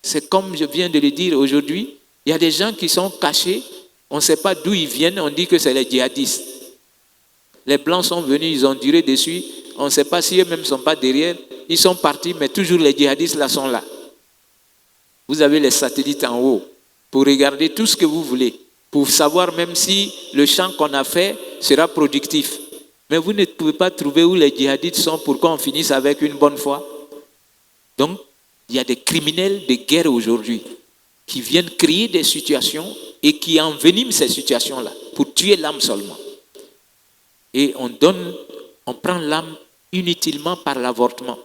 C'est comme je viens de le dire aujourd'hui, il y a des gens qui sont cachés, on ne sait pas d'où ils viennent, on dit que c'est les djihadistes. Les Blancs sont venus, ils ont duré dessus, on ne sait pas si eux-mêmes ne sont pas derrière, ils sont partis, mais toujours les djihadistes là sont là. Vous avez les satellites en haut pour regarder tout ce que vous voulez, pour savoir même si le champ qu'on a fait sera productif. Mais vous ne pouvez pas trouver où les djihadistes sont pour qu'on finisse avec une bonne foi. Donc, il y a des criminels de guerre aujourd'hui qui viennent créer des situations et qui enveniment ces situations-là pour tuer l'âme seulement. Et on prend l'âme inutilement par l'avortement.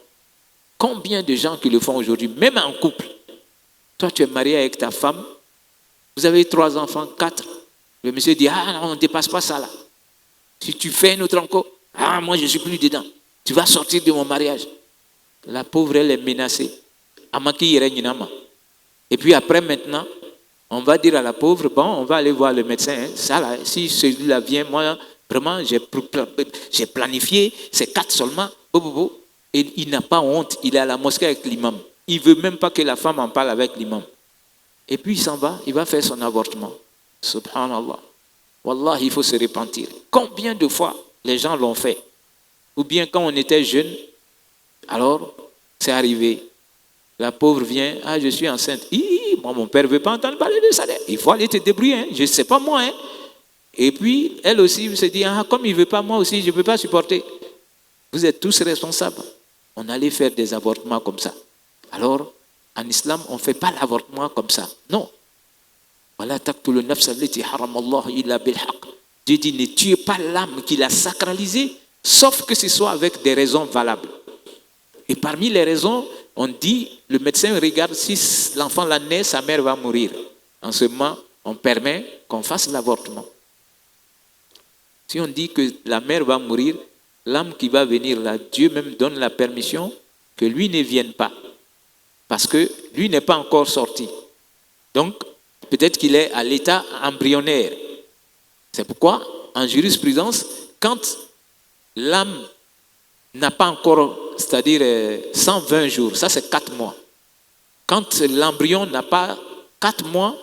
Combien de gens qui le font aujourd'hui, même en couple? Toi, tu es marié avec ta femme, vous avez 3 enfants, 4. Le monsieur dit, ah non, on ne dépasse pas ça là. Si tu fais un autre encore, ah moi je ne suis plus dedans. Tu vas sortir de mon mariage. La pauvre, elle est menacée. Et puis après maintenant, on va dire à la pauvre, bon, on va aller voir le médecin. Hein. Ça là, si celui-là vient, moi, vraiment, j'ai planifié, c'est 4 seulement. Et il n'a pas honte, il est à la mosquée avec l'imam. Il ne veut même pas que la femme en parle avec l'imam. Et puis il s'en va, il va faire son avortement. Subhanallah. Wallah, il faut se repentir. Combien de fois les gens l'ont fait? Ou bien quand on était jeune, alors c'est arrivé. La pauvre vient, ah je suis enceinte. Moi mon père ne veut pas entendre parler de ça. Il faut aller te débrouiller, hein. Je ne sais pas moi. Hein. Et puis elle aussi se dit, ah comme il ne veut pas, moi aussi je ne peux pas supporter. Vous êtes tous responsables. On allait faire des avortements comme ça. Alors, en islam, on ne fait pas l'avortement comme ça. Non. Dieu dit, ne tuez pas l'âme qu'il a sacralisée, sauf que ce soit avec des raisons valables. Et parmi les raisons, on dit, le médecin regarde si l'enfant là naît, sa mère va mourir. En ce moment, on permet qu'on fasse l'avortement. Si on dit que la mère va mourir, l'âme qui va venir là, Dieu même donne la permission que lui ne vienne pas. Parce que lui n'est pas encore sorti. Donc, peut-être qu'il est à l'état embryonnaire. C'est pourquoi, en jurisprudence, quand l'âme n'a pas encore, c'est-à-dire 120 jours, ça c'est 4 mois. Quand l'embryon n'a pas 4 mois,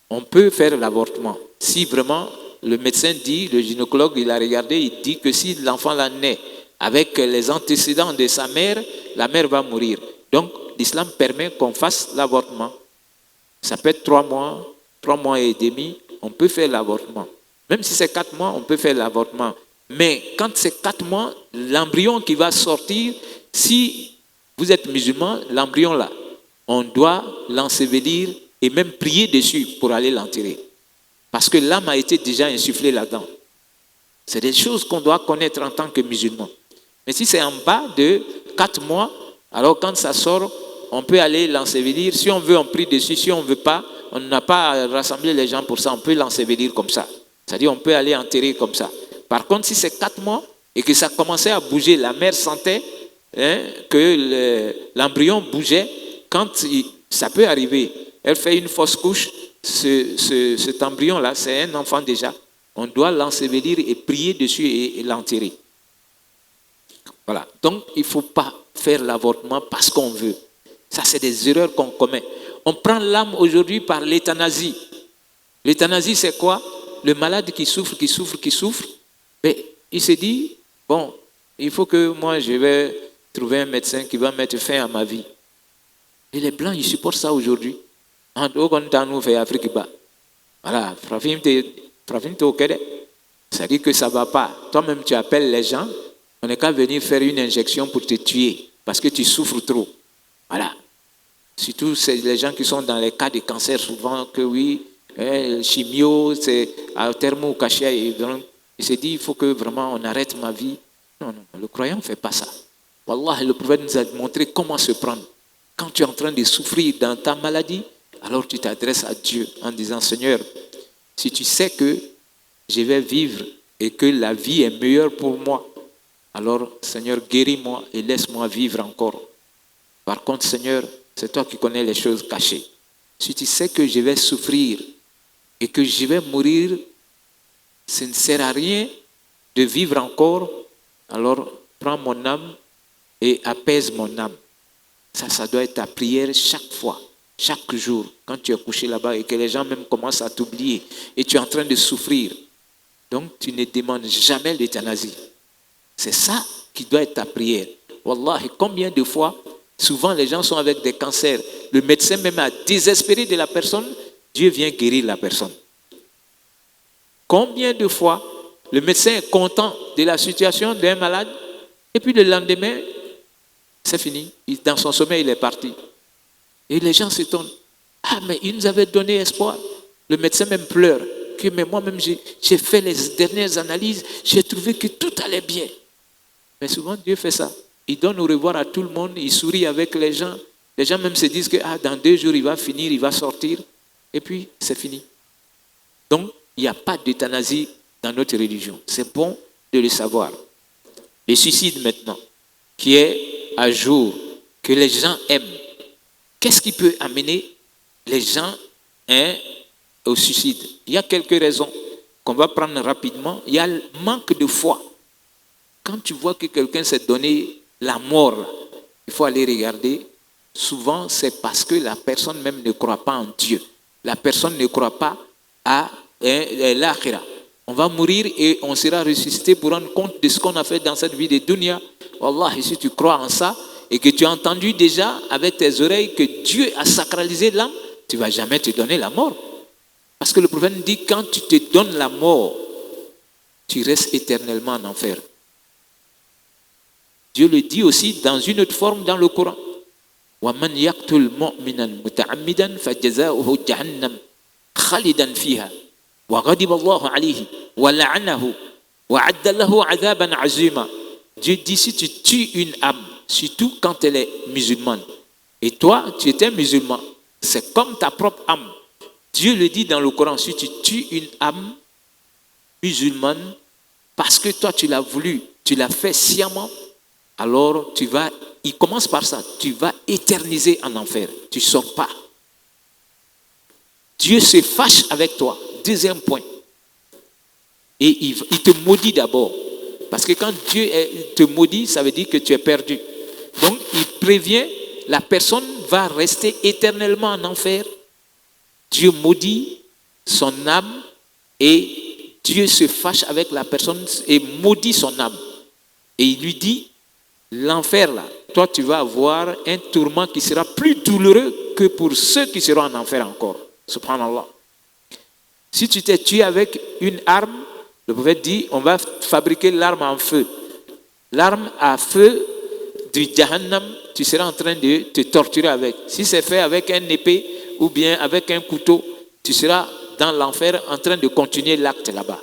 on peut faire l'avortement. Si vraiment le médecin dit, le gynécologue, il a regardé, il dit que si l'enfant là naît avec les antécédents de sa mère, la mère va mourir. Donc, l'islam permet qu'on fasse l'avortement. Ça peut être 3 mois, 3 mois et demi, on peut faire l'avortement. Même si c'est 4 mois, on peut faire l'avortement. Mais quand c'est 4 mois, l'embryon qui va sortir, si vous êtes musulman, l'embryon là, on doit l'ensevelir et même prier dessus pour aller l'enterrer. Parce que l'âme a été déjà insufflée là-dedans. C'est des choses qu'on doit connaître en tant que musulman. Mais si c'est en bas de 4 mois, alors quand ça sort, on peut aller l'ensevelir. Si on veut, on prie dessus. Si on ne veut pas, on n'a pas à rassembler les gens pour ça. On peut l'ensevelir comme ça. C'est-à-dire on peut aller enterrer comme ça. Par contre, si c'est 4 mois et que ça commençait à bouger, la mère sentait que l'embryon bougeait. Ça peut arriver, elle fait une fausse couche, cet embryon-là, c'est un enfant déjà. On doit l'ensevelir et prier dessus et l'enterrer. Voilà. Donc, il ne faut pas faire l'avortement parce qu'on veut. Ça, c'est des erreurs qu'on commet. On prend l'âme aujourd'hui par l'euthanasie. L'euthanasie, c'est quoi? Le malade qui souffre. Mais il se dit, bon, il faut que moi, je vais trouver un médecin qui va mettre fin à ma vie. Et les Blancs, ils supportent ça aujourd'hui. Voilà, c'est-à-dire que ça ne va pas. Toi-même, tu appelles les gens, on n'est qu'à venir faire une injection pour te tuer, parce que tu souffres trop. Voilà. Surtout, c'est les gens qui sont dans les cas de cancer, souvent, que oui, chimio, c'est à terme ou caché. Il se dit, il faut que vraiment on arrête ma vie. Non, non, le croyant ne fait pas ça. Wallah, le prophète nous a montré comment se prendre. Quand tu es en train de souffrir dans ta maladie, alors tu t'adresses à Dieu en disant, Seigneur, si tu sais que je vais vivre et que la vie est meilleure pour moi, alors Seigneur, guéris-moi et laisse-moi vivre encore. Par contre, Seigneur, c'est toi qui connais les choses cachées. Si tu sais que je vais souffrir et que je vais mourir, ce ne sert à rien de vivre encore, alors prends mon âme et apaise mon âme. Ça doit être ta prière chaque fois, chaque jour, quand tu es couché là-bas et que les gens même commencent à t'oublier et tu es en train de souffrir. Donc, tu ne demandes jamais l'euthanasie. C'est ça qui doit être ta prière. Wallahi, combien de fois, souvent les gens sont avec des cancers, le médecin même a désespéré de la personne, Dieu vient guérir la personne. Combien de fois le médecin est content de la situation d'un malade et puis le lendemain, c'est fini. Dans son sommeil, il est parti. Et les gens s'étonnent. Ah, mais il nous avait donné espoir. Le médecin même pleure. Mais moi-même, j'ai fait les dernières analyses. J'ai trouvé que tout allait bien. Mais souvent, Dieu fait ça. Il donne au revoir à tout le monde. Il sourit avec les gens. Les gens même se disent que dans 2 jours, il va finir, il va sortir. Et puis, c'est fini. Donc, il n'y a pas d'euthanasie dans notre religion. C'est bon de le savoir. Le suicide maintenant, qui est à jour, que les gens aiment. Qu'est-ce qui peut amener les gens au suicide? Il y a quelques raisons qu'on va prendre rapidement. Il y a le manque de foi. Quand tu vois que quelqu'un s'est donné la mort, il faut aller regarder. Souvent, c'est parce que la personne même ne croit pas en Dieu. La personne ne croit pas à l'akhira. On va mourir et on sera ressuscité pour rendre compte de ce qu'on a fait dans cette vie de dunya. Wallah, si tu crois en ça et que tu as entendu déjà avec tes oreilles que Dieu a sacralisé l'âme, tu ne vas jamais te donner la mort. Parce que le prophète dit, quand tu te donnes la mort, tu restes éternellement en enfer. Dieu le dit aussi dans une autre forme dans le Coran. وَمَنْ يَقْتُلْ مُؤْمِنًا مُتَعَمِّدًا فَجَزَاؤُهُ جَهَنَّمْ خَالِدًا فِيهَا وَغَضِبَ اللَّهُ عَلَيْهِ وَلَعَنَهُ وَعَدَّ لَهُ عَذَابًا عَظِيمًا. Dieu dit, si tu tues une âme, surtout quand elle est musulmane, et toi, tu étais musulman, c'est comme ta propre âme. Dieu le dit dans le Coran, si tu tues une âme musulmane, parce que toi tu l'as voulu, tu l'as fait sciemment, alors il commence par ça, tu vas éterniser en enfer, tu ne sors pas. Dieu se fâche avec toi, deuxième point. Et il te maudit d'abord. Parce que quand Dieu te maudit, ça veut dire que tu es perdu. Donc il prévient, la personne va rester éternellement en enfer. Dieu maudit son âme et Dieu se fâche avec la personne et maudit son âme. Et il lui dit, l'enfer là, toi tu vas avoir un tourment qui sera plus douloureux que pour ceux qui seront en enfer encore. Subhanallah. Si tu t'es tué avec une arme, le prophète dit, on va fabriquer l'arme en feu. L'arme à feu du Jahannam, tu seras en train de te torturer avec. Si c'est fait avec un épée ou bien avec un couteau, tu seras dans l'enfer en train de continuer l'acte là-bas.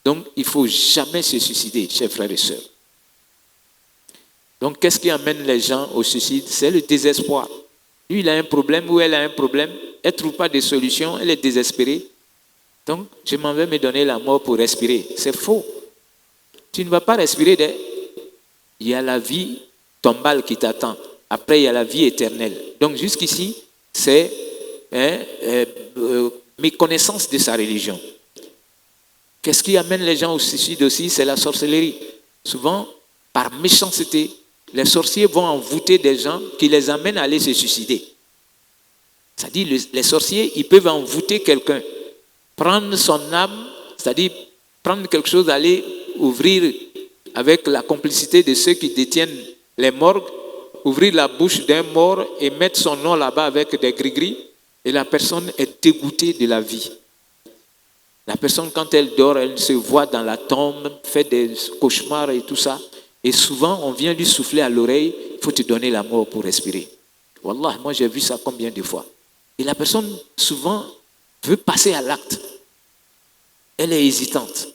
Donc, il ne faut jamais se suicider, chers frères et sœurs. Donc, qu'est-ce qui amène les gens au suicide? C'est le désespoir. Lui, il a un problème ou elle a un problème, elle ne trouve pas de solution, elle est désespérée. Donc, je m'en vais me donner la mort pour respirer. C'est faux. Tu ne vas pas respirer. Il y a la vie tombale qui t'attend. Après, il y a la vie éternelle. Donc, jusqu'ici, c'est méconnaissance de sa religion. Qu'est-ce qui amène les gens au suicide aussi? C'est la sorcellerie. Souvent, par méchanceté, les sorciers vont envoûter des gens qui les amènent à aller se suicider. C'est-à-dire, les sorciers, ils peuvent envoûter quelqu'un, prendre son âme, c'est-à-dire prendre quelque chose, aller ouvrir avec la complicité de ceux qui détiennent les morgues, ouvrir la bouche d'un mort et mettre son nom là-bas avec des gris-gris, et la personne est dégoûtée de la vie. La personne, quand elle dort, elle se voit dans la tombe, fait des cauchemars et tout ça. Et souvent, on vient lui souffler à l'oreille, il faut te donner la mort pour respirer. Wallah, moi j'ai vu ça combien de fois. Et la personne, souvent, veut passer à l'acte. Elle est hésitante.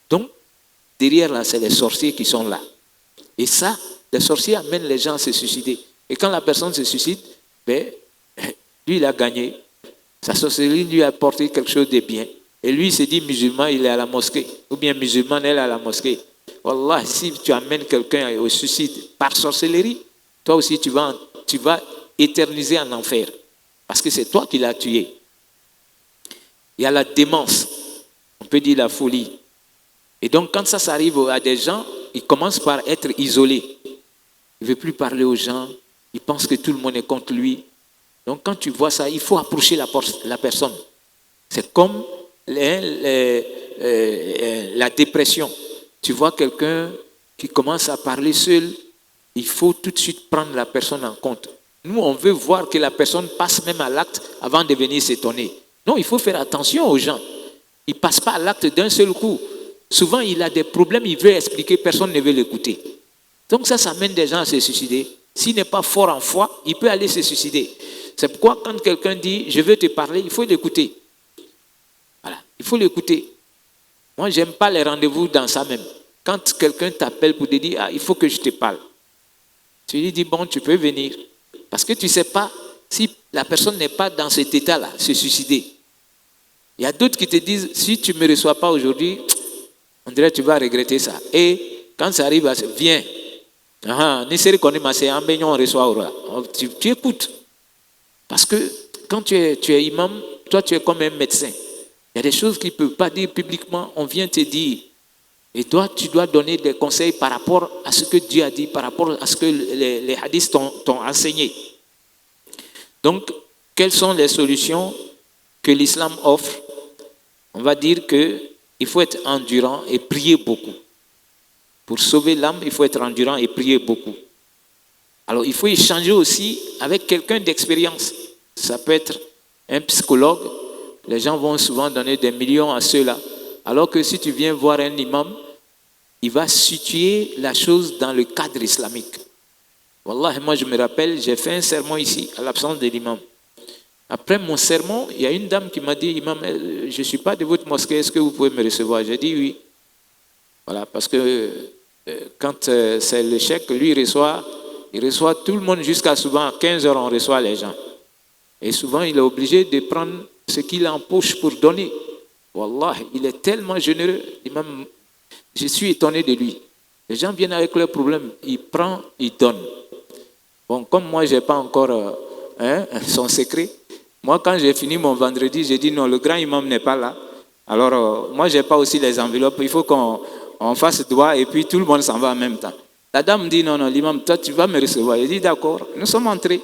Donc, derrière là, c'est les sorciers qui sont là. Et ça, les sorciers amènent les gens à se suicider. Et quand la personne se suicide, ben, lui, il a gagné. Sa sorcellerie lui a apporté quelque chose de bien. Et lui, il se dit musulman, il est à la mosquée. Ou bien musulman, elle est à la mosquée. Wallah, si tu amènes quelqu'un au suicide par sorcellerie, toi aussi, tu vas éterniser en enfer. Parce que c'est toi qui l'as tué. Il y a la démence. On peut dire la folie. Et donc, quand ça arrive à des gens, ils commencent par être isolés. Il ne veut plus parler aux gens. Il pense que tout le monde est contre lui. Donc, quand tu vois ça, il faut approcher la personne. C'est comme la dépression. Tu vois quelqu'un qui commence à parler seul, il faut tout de suite prendre la personne en compte. Nous, on veut voir que la personne passe même à l'acte avant de venir s'étonner. Non, il faut faire attention aux gens. Il ne passe pas à l'acte d'un seul coup. Souvent, il a des problèmes, il veut expliquer, personne ne veut l'écouter. Donc ça amène des gens à se suicider. S'il n'est pas fort en foi, il peut aller se suicider. C'est pourquoi quand quelqu'un dit « je veux te parler », il faut l'écouter. Voilà, il faut l'écouter. Moi, je n'aime pas les rendez-vous dans ça même. Quand quelqu'un t'appelle pour te dire « ah, il faut que je te parle », tu lui dis « bon, tu peux venir ». Parce que tu ne sais pas si la personne n'est pas dans cet état-là, se suicider. Il y a d'autres qui te disent « si tu ne me reçois pas aujourd'hui, on dirait que tu vas regretter ça ». Et quand ça arrive, viens. Tu écoutes. Parce que quand tu es imam, toi tu es comme un médecin. Il y a des choses qu'il ne peut pas dire publiquement, on vient te dire. Et toi, tu dois donner des conseils par rapport à ce que Dieu a dit, par rapport à ce que les hadiths t'ont enseigné. Donc, quelles sont les solutions que l'islam offre? On va dire qu'il faut être endurant et prier beaucoup. Pour sauver l'âme, il faut être endurant et prier beaucoup. Alors, il faut échanger aussi avec quelqu'un d'expérience. Ça peut être un psychologue. Les gens vont souvent donner des millions à ceux-là. Alors que si tu viens voir un imam, il va situer la chose dans le cadre islamique. Wallah, moi je me rappelle, j'ai fait un sermon ici, à l'absence de l'imam. Après mon sermon, il y a une dame qui m'a dit, imam, je ne suis pas de votre mosquée, est-ce que vous pouvez me recevoir? J'ai dit oui. Voilà, parce que quand c'est le cheikh, lui, il reçoit tout le monde jusqu'à souvent à 15 heures, on reçoit les gens. Et souvent, il est obligé de prendre ce qu'il a en poche pour donner. Wallah, il est tellement généreux. Même, je suis étonné de lui. Les gens viennent avec leurs problèmes, il prend, il donne. Bon, comme moi, je n'ai pas encore son secret, moi, quand j'ai fini mon vendredi, j'ai dit non, le grand imam n'est pas là. Alors, moi, je n'ai pas aussi les enveloppes, il faut qu'on fasse droit et puis tout le monde s'en va en même temps. La dame me dit non, l'imam, toi, tu vas me recevoir. Je dis d'accord, nous sommes entrés.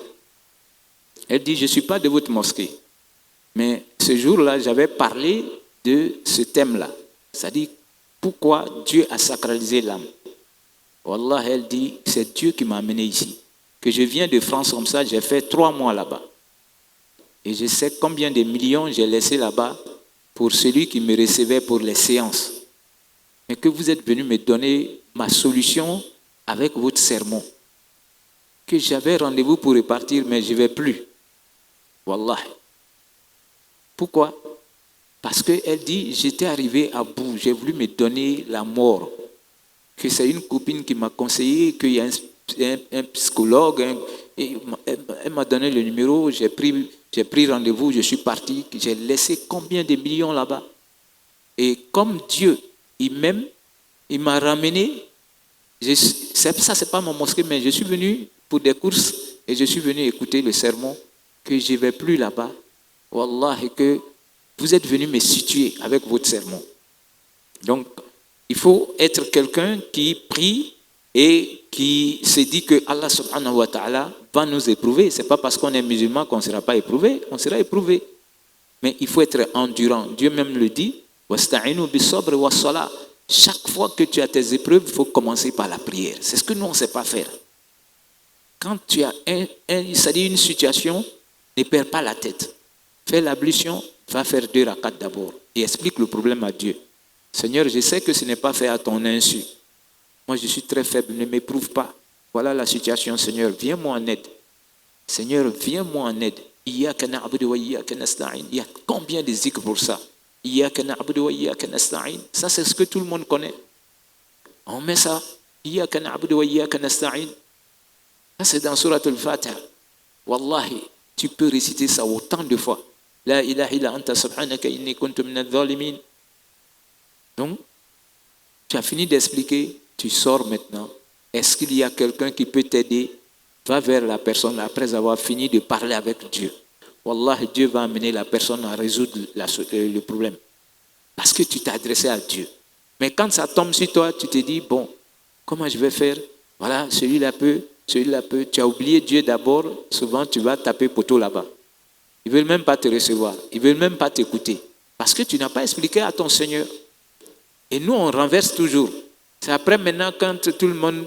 Elle dit, je ne suis pas de votre mosquée. Mais ce jour-là, j'avais parlé de ce thème-là. C'est-à-dire, pourquoi Dieu a sacralisé l'âme. Wallah, elle dit, c'est Dieu qui m'a amené ici. Que je viens de France comme ça, j'ai fait 3 mois là-bas. Et je sais combien de millions j'ai laissé là-bas pour celui qui me recevait pour les séances. Mais que vous êtes venu me donner ma solution avec votre sermon. Que j'avais rendez-vous pour repartir, mais je ne vais plus. Wallah. Pourquoi? Parce qu'elle dit, j'étais arrivé à bout, j'ai voulu me donner la mort. Que c'est une copine qui m'a conseillé, qu'il y a un psychologue, elle m'a donné le numéro, j'ai pris rendez-vous, je suis parti, j'ai laissé combien de millions là-bas. Et comme Dieu, il m'aime, il m'a ramené, ça c'est pas mon mosquée, mais je suis venu pour des courses et je suis venu écouter le sermon, que je ne vais plus là-bas. Wallah, et que vous êtes venu me situer avec votre sermon. Donc, il faut être quelqu'un qui prie et qui se dit que Allah subhanahu wa ta'ala va nous éprouver. Ce n'est pas parce qu'on est musulman qu'on ne sera pas éprouvé, on sera éprouvé. Mais il faut être endurant. Dieu même le dit, wasta'inu bis-sabr was-salah. Chaque fois que tu as tes épreuves, il faut commencer par la prière. C'est ce que nous, on ne sait pas faire. Quand tu as c'est-à-dire une situation, ne perds pas la tête. Fais l'ablution, va faire 2 rakats d'abord et explique le problème à Dieu. Seigneur, je sais que ce n'est pas fait à ton insu. Moi, je suis très faible, ne m'éprouve pas. Voilà la situation, Seigneur, viens-moi en aide. Seigneur, viens-moi en aide. Iyyaka na'budu wa iyyaka nasta'in. Il y a combien de zikr pour ça? Iyyaka na'budu wa iyyaka nasta'in. Ça, c'est ce que tout le monde connaît. On met ça. Iyyaka na'budu wa iyyaka nasta'in. Ça, c'est dans Surat al-Fatiha. Wallahi, tu peux réciter ça autant de fois. La ilaha illa anta subhanaka inni kuntu minadh dhalimin. Donc, tu as fini d'expliquer, tu sors maintenant. Est-ce qu'il y a quelqu'un qui peut t'aider? Va vers la personne après avoir fini de parler avec Dieu. Wallahi, Dieu va amener la personne à résoudre le problème. Parce que tu t'es adressé à Dieu. Mais quand ça tombe sur toi, tu te dis, bon, comment je vais faire? Voilà, celui-là peut. Tu as oublié Dieu d'abord, souvent tu vas taper poteau là-bas. Ils ne veulent même pas te recevoir. Ils ne veulent même pas t'écouter. Parce que tu n'as pas expliqué à ton Seigneur. Et nous, on renverse toujours. C'est après maintenant, quand tout le monde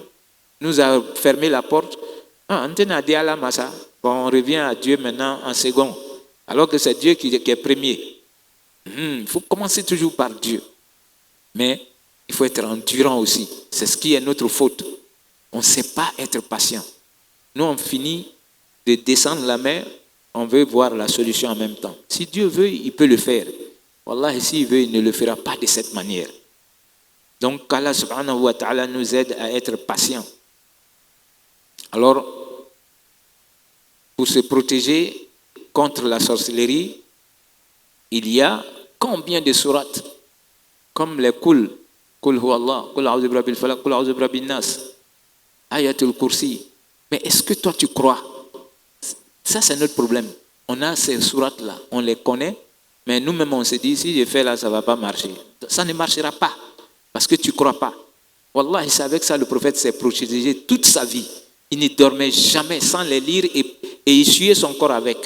nous a fermé la porte, on revient à Dieu maintenant en second. Alors que c'est Dieu qui est premier. Il faut commencer toujours par Dieu. Mais il faut être endurant aussi. C'est ce qui est notre faute. On ne sait pas être patient. Nous, on finit de descendre la mer, on veut voir la solution en même temps. Si Dieu veut, il peut le faire. Wallah, s'il veut, il ne le fera pas de cette manière. Donc, Allah subhanahu wa ta'ala nous aide à être patients. Alors, pour se protéger contre la sorcellerie, il y a combien de sourates? Comme les Kul huwa Allah, Kul a'udhu bi rabbil falaq, Kul a'udhu bi rabbin nas, Ayatul Kursi. Mais est-ce que toi tu crois? Ça, c'est notre problème. On a ces sourates-là, on les connaît, mais nous-mêmes on se dit, si je fais là, ça ne va pas marcher. Ça ne marchera pas, parce que tu ne crois pas. Wallah, c'est avec ça le prophète s'est protégé toute sa vie. Il ne dormait jamais sans les lire et essuyer son corps avec.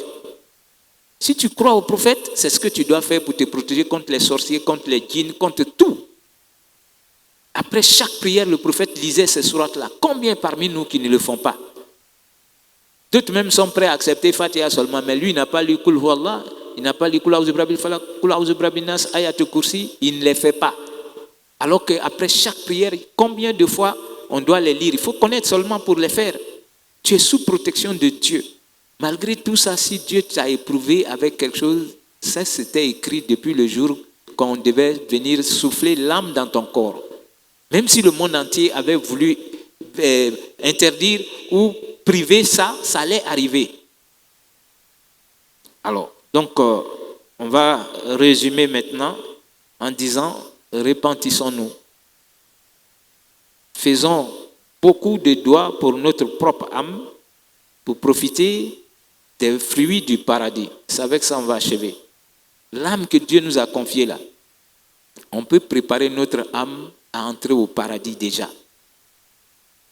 Si tu crois au prophète, c'est ce que tu dois faire pour te protéger contre les sorciers, contre les djinns, contre tout. Après chaque prière, le prophète lisait ces sourates-là. Combien parmi nous qui ne le font pas? D'autres même sont prêts à accepter Fatiha seulement, mais lui, il n'a pas lu Kul huwa Allah, il n'a pas lu Kul a'udhu bi rabbil falaq, Kul a'udhu bi rabbin nas, Ayatul Kursi, il ne les fait pas. Alors qu'après chaque prière, combien de fois on doit les lire? Il faut connaître seulement pour les faire. Tu es sous protection de Dieu. Malgré tout ça, si Dieu t'a éprouvé avec quelque chose, ça c'était écrit depuis le jour qu'on devait venir souffler l'âme dans ton corps. Même si le monde entier avait voulu interdire ou priver ça, ça allait arriver. Alors, donc, on va résumer maintenant en disant, repentissons-nous. Faisons beaucoup de doigts pour notre propre âme, pour profiter des fruits du paradis. C'est avec ça qu'on va achever. L'âme que Dieu nous a confiée là, on peut préparer notre âme à entrer au paradis déjà.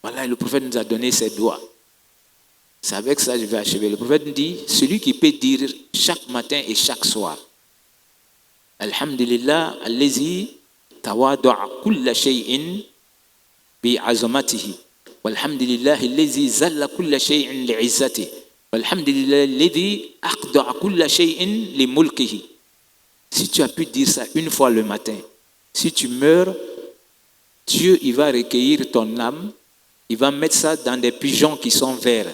Voilà, le prophète nous a donné ses doigts. C'est avec ça que je vais achever. Le prophète nous dit, celui qui peut dire chaque matin et chaque soir, Alhamdulillah, allazi tawadu'a kulla shay'in bi azamatihi. Walhamdulillah, allazi zalla kulla shay'in li izzatihi. Walhamdulillah, allazi aqda'a kulla shay'in li mulkihi. Si tu as pu dire ça une fois le matin, si tu meurs, Dieu, il va recueillir ton âme, il va mettre ça dans des pigeons qui sont verts.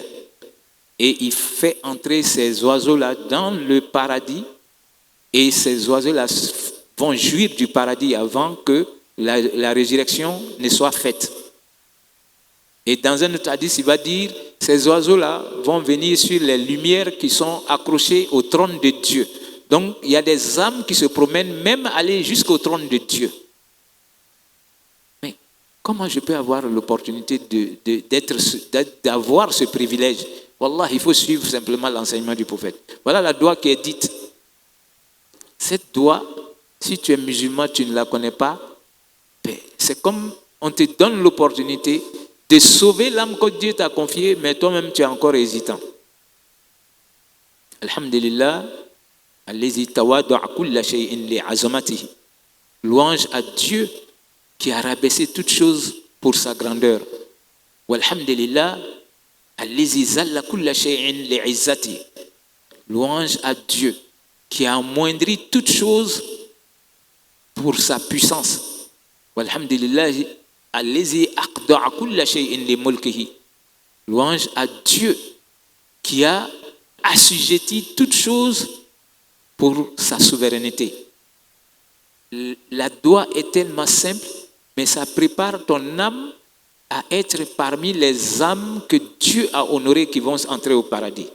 Et il fait entrer ces oiseaux-là dans le paradis. Et ces oiseaux-là vont jouir du paradis avant que la résurrection ne soit faite. Et dans un autre hadith, il va dire, ces oiseaux-là vont venir sur les lumières qui sont accrochées au trône de Dieu. Donc, il y a des âmes qui se promènent, même aller jusqu'au trône de Dieu. Mais comment je peux avoir l'opportunité d'avoir ce privilège? Wallah, il faut suivre simplement l'enseignement du prophète. Voilà la doua qui est dite. Cette doua, si tu es musulman, tu ne la connais pas, c'est comme on te donne l'opportunité de sauver l'âme que Dieu t'a confiée, mais toi-même tu es encore hésitant. Alhamdulillah, allazi tawadu'a kulla shay'in li azamatihi. Louange à Dieu qui a rabaissé toutes choses pour sa grandeur. Walhamdulillah, allazi zalla kulla shay'in li izzatihi. Louange à Dieu qui a amoindri toutes choses pour sa puissance. Walhamdulillah, allazi aqda'a kulla shay'in li mulkihi. Louange à Dieu qui a assujetti toutes choses pour sa souveraineté. La doua est tellement simple, mais ça prépare ton âme à être parmi les âmes que Dieu a honorées qui vont entrer au paradis.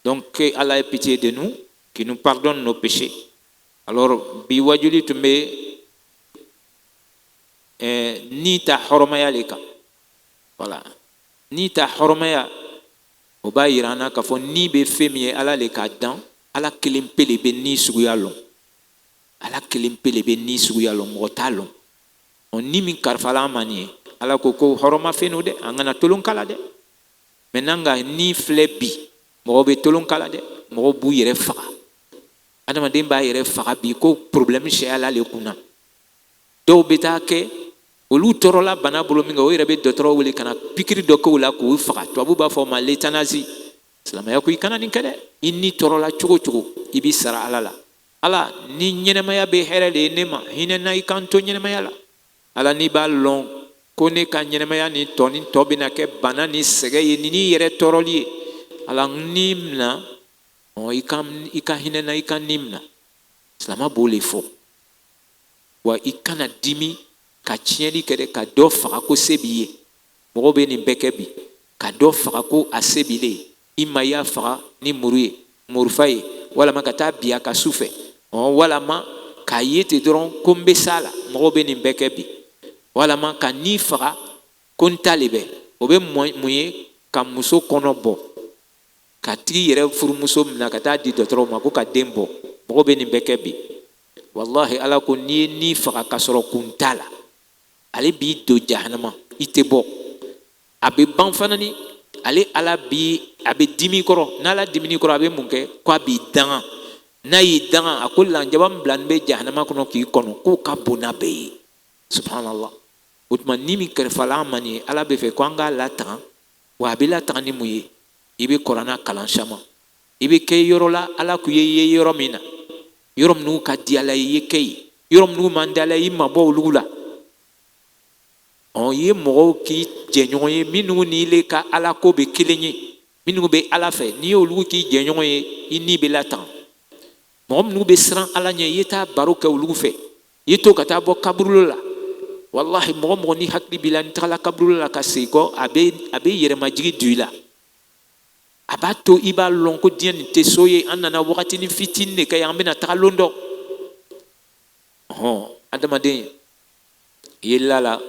Donc, que Allah ait pitié de nous, qu'il nous pardonne nos péchés. Alors, biwajuli tumbe ni ta hormaya leka. Voilà. Ni ta hormaya oba irana kafo ni be femi ala leka dan ala kelimpe lebe ni suguyalon. Ala kelimpe lebe ni suguyalon motalon. On ni min karfala mani ala koko horoma fenu de angana tolon kala de. Menanga ni flebi mo be tolon kala de mo bu yere fa. Adama demba yere fa bi ko problème chez ala le kuna. Do beta ke olu torola bana bolo minga o yere be dotoro wuli kana pikiri doko la ko fa to abu ba fo ma letanazi salama ya ko ikana nin kede inni torola chugo chugo ibi sara ala la ala ni nyenema ya be here le nema hinena ikanto nyenema ya la ala ni ba lon ko ne kan nyenema ya ni toni tobina ke bana ni sege ni yere toroli ala nimna o ikam hinena ikan nimna salama bole fo wa ikana dimi ka tiɲɛli kɛ ka dɔ faga ko se b'i ye mɔgɔ bɛ nin bɛɛ kɛ bi ka dɔ faga ko a se b'i le i ma y'a faga ni muru ye murufa ye walama ka taa bi a ka su fɛ walama k'a ye ten dɔrɔn ko n bɛ s'a la mɔgɔ bɛ nin bɛɛ kɛ bi walama ka ni faga ko n ta le bɛ o bɛ mun ye ka muso kɔnɔ bɔ ka tigi yɛrɛ furumuso minɛ ka taa di dɔgɔtɔrɔw ma ko ka den bɔ mɔgɔ bɛ nin bɛɛ kɛ bi wallahi ala ko n'i ye ni faga ka sɔrɔ kun t'a la ale b'i do jahanama i tɛ bɔ a bɛ ban fana ni ale ala bi a bɛ dimi kɔrɔ n'ala dimini kɔrɔ a bɛ mun kɛ ko a b'i danga n'a y'i danga a ko lanjaba min bila nin bɛ jahanama kɔnɔ k'i kɔnɔ k'o ka bon n'a bɛɛ ye subhanallah o tuma ni min kɛrɛfɛla an ma nin ye ala bɛ fɛ ko an k'a lataga wa a bɛ lataga ni mun ye i bɛ kuranna kalan caman i bɛ kɛ yɔrɔ la ala k'u ye yɔrɔ min na yɔrɔ minnu ka di ala ye i ye kɛ yen yɔrɔ minnu man di ala ye i mabɔ olu la ye mɔgɔw k'i jɛɲɔgɔn ye minnu ni le ka ala ko bɛ kelen ye minnu bɛ ala fɛ n'i y'olu k'i jɛɲɔgɔn ye i ni bɛ lataga mɔgɔ minnu bɛ siran ala ɲɛ i ye taa baro kɛ olu fɛ i ye to ka taa bɔ kaburu la wallahi mɔgɔ mɔgɔ ni hakili b'i la ni tagala kaburu la ka segin kɔ a bɛ yɛrɛmajigi don i la a b'a to i b'a lɔn ko diɲɛ nin tɛ so ye an nana wagatinin fitinin de kɛ yan an bɛna taga lon dɔ adamaden i ye la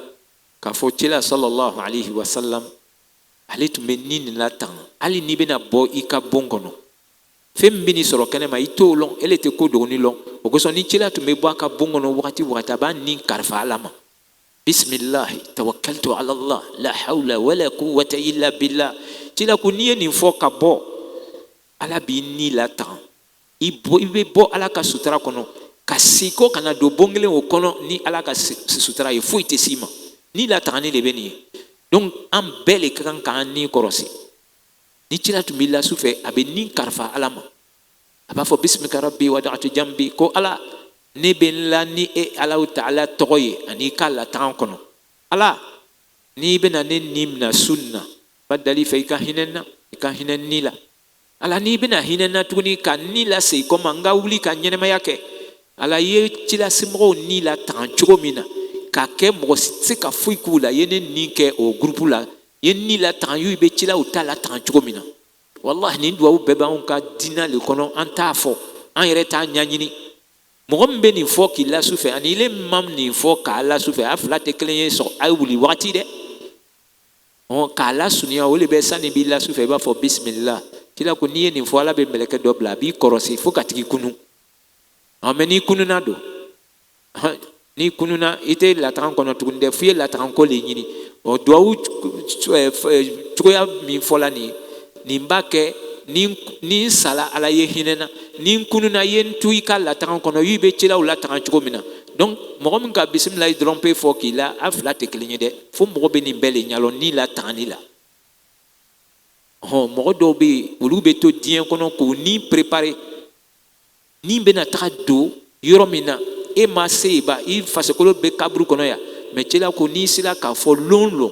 k'a fɔ cila sallallahu alayhi wa sallam ale tun bɛ ni nin lataga hali n'i bɛna bɔ i ka bon kɔnɔ fɛn min bɛ n'i sɔrɔ kɛnɛma i t'o lɔn ele tɛ ko dɔgɔnin lɔn o kosɔn ni cila tun bɛ bɔ a ka bon kɔnɔ wagati wagati a b'a ni kalifa ala ma bisimilahi tawakkaltu ala Allah la hawla wala quwwata illa billah cila ko n'i ye nin fɔ ka bɔ ala b'i ni lataga i bɛ bɔ ala ka sutura kɔnɔ ka si ko kana don bon kelen o kɔnɔ ni ala ka sutura ye foyi tɛ s'i ma ni latagani de bɛ nin ye donc an bɛɛ le ka kan k'an ni kɔrɔsi ni cila tun b'i la su fɛ a bɛ ni kalifa ala ma a b'a fɔ bisimika rabbi wada'tu jambi ko ala ne bɛ n la ni e Alahu Ta'ala tɔgɔ ye ani ka lataga kɔnɔ ala n'i bɛna ne ni minɛ su in na ba dali fɛ i ka hinɛ n na i ka hinɛ ni la ala n'i bɛna hinɛ n na tuguni ka ni lase komi n ka wuli ka ɲɛnɛmaya kɛ ala ye cilasimɔgɔw ni lataga cogo min na k'a kɛ mɔgɔ si tɛ se ka foyi k'u la i ye ne ni kɛ o groupe la i ye ni lataga y'u bɛ cilaw ta lataga cogo min na wallahi nin duwawu bɛɛ b'anw ka diinɛ le kɔnɔ an t'a fɔ an yɛrɛ t'a ɲɛɲini mɔgɔ min bɛ nin fɔ k'i la su fɛ ani ile min ma nin fɔ k'a la su fɛ a fila tɛ kelen ye sɔrɔ a ye wuli wagati dɛ k'a la surunya o de bɛ sani b'i la su fɛ i b'a fɔ bisimila cila ko n'i ye nin fɔ ala bɛ mɛlɛkɛ dɔ bila a b'i kɔrɔsi fo ka tigi kunu mɛ n'i kununa don n'i kununa i tɛ lataga kɔnɔ tuguni dɛ f'i ye lataga ko le ɲini duwawu cogoya min fɔla nin ye nin b'a kɛ ni n sala ala ye hinɛ na ni n kununa i ye n to i ka lataga kɔnɔ i bɛ cilaw lataga cogo min na donc mɔgɔ min ka bisimila dɔrɔn pe fɔ k'i la a fila tɛ kelen ye dɛ fo mɔgɔ bɛ nin bɛɛ le ɲalɔn ni latagani la mɔgɔ dɔw bɛ yen olu bɛ to diɲɛ kɔnɔ k'u ni préparer ni bɛna taga don yɔrɔ min na e ma se yen ba i fasikolo bɛ kaburu kɔnɔ yan mɛ cila ko n'i sera k'a fɔ lon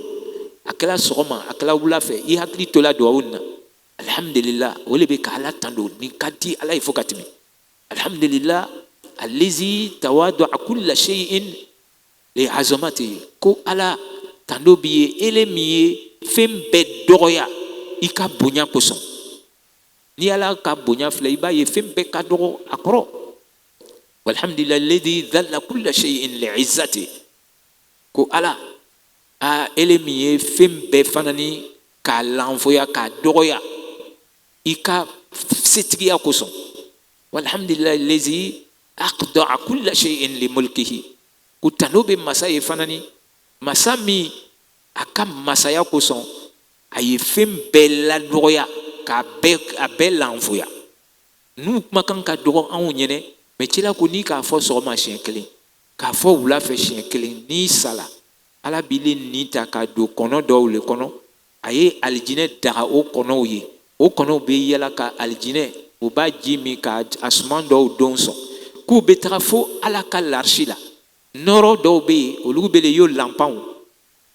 a kɛra sɔgɔma a kɛra wula fɛ i hakili tola duwawu na alhamdulillah o le bɛ k'ala tando nin ka di ala ye fo ka tɛmɛ alhamdulillah allazi tawadu'a kulla shay'in les azamati ko ala tando bi ele mi fembe doroya ika bonya koson ni ala ka bonya fle iba ye fembe ka doro akro walhamdulillah alladhi dhalla kull shay'in li'izzati ko ala a ele mi fembe fanani ka lanfoya ka doroya ika setigiya koson walhamdulillah alladhi aqda kull shay'in li mulkihi kutanobe masaya fanani masami aka masaya koson aye fembe la doroya ka be lanfoya nu makan ka dogo an nyene me cila ko ni ka fo so ma chien kelen ka fo wula fe chien kelen ni sala ala bile ni ta ka do kono do le kono aye aljine daga o kono ye o kono be yala ka aljine o ba jimi ka asman do donso ku be tra fo ala ka l'archila noro do be o lu be le yo lampan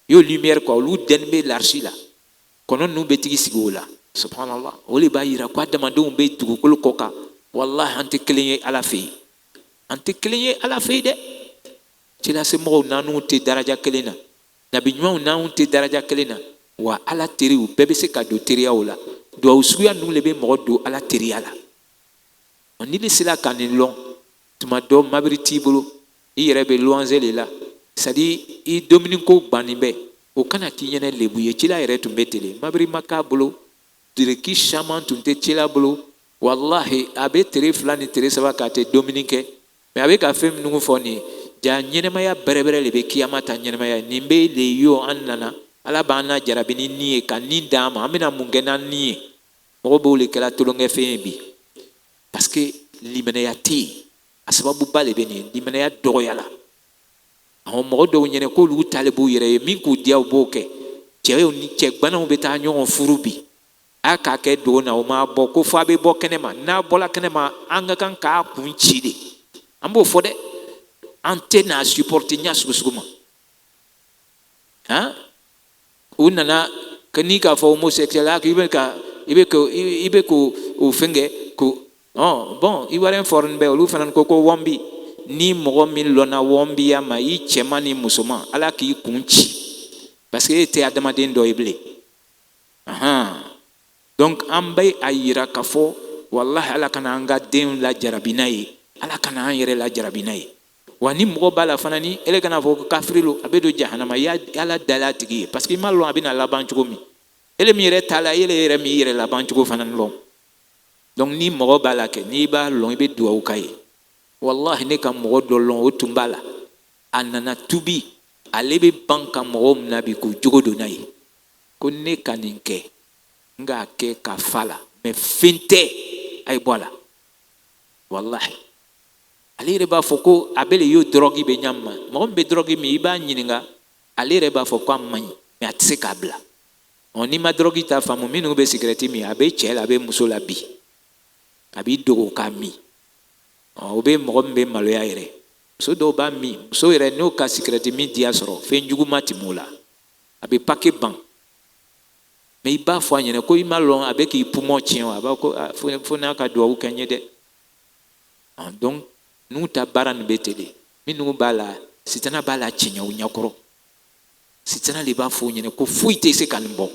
yo lumière ko lu denbe l'archila kono nu be tigi sigola subhanallah o le ba yira ko adamandum be dugukolo koka wallahi ante klenye ala fe de ci la se mo nanu te daraja kelena nabi nyuma nanu te daraja kelena wa ala teri u bebe se ka do teriya wala do usuya nu le be mo do ala teriya la on ni sila kanin long tuma do mabriti bulu i yere be loanzele la sadi i dominico banimbe o kana ki nyene lebuye ci la yere tumbe tele mabri makabulu direki shaman tunte ci la bulu wallahi abe tere flani tere saba ka te dominique mais avec a fem nu foni ja nyenema ya berebere le be kiyamata nyenema ya nimbe le yo annana ala bana jarabini ni ka ni dama amina mungena ni mo bo le kala tolonge fembi parce que limene ya ti asababu bale beni limene ya doyala on mo do nyene ko lu talebu yere min ko dia boke chere ni chegbana be ta nyon furubi aka ke do na o ma bo ko fa be bo kenema na bola kenema anga kan ka kunchi de ambo fode antena supporter nya suguma ha unana kanika fo homosexuel ak ibe ko o fenge ko oh bon i waren foreign be olu fanan ko wombi ni mo min lona wombi ya ma i chema ni musulman ala ki kunchi parce que te adama den do ible aha donc ambay ayira kafo wallahi ala kana anga den la jarabinayi ala kana yere la jarabinayi wani mo bala fanani ele kana fo kafrilo abedo jahannama ya ala dalatigi parce que malo abina la banchugo mi ele mi yere tala ele yere mi yere la banchugo fanan long donc ni mo bala ke ni ba long be duwa ukaye wallahi ne kam mo do long o tumbala anana tubi alebe banka mo nabi ko jogodo nayi ko ne kaninke nga ke kafala me finte ay bola wallahi ali reba foko abele yo drogi be nyamma mo be drogi mi iba nyininga ali reba foko amman me atse kabla oni ma drogi ta famu minu be secret mi abe chela be musola bi abi dogo kami o be mo be malo ya ire so do ba mi so ire no ka secret mi dia soro fe njugu matimula abi pake ban mais il ba fo nyene ko imalon avec i poumon tien aba ko fo na ka do ko nyede donc nous ta baran betele minu bala sitana bala chinya unyakoro sitana li ba fo nyene ko fuite se kalmbo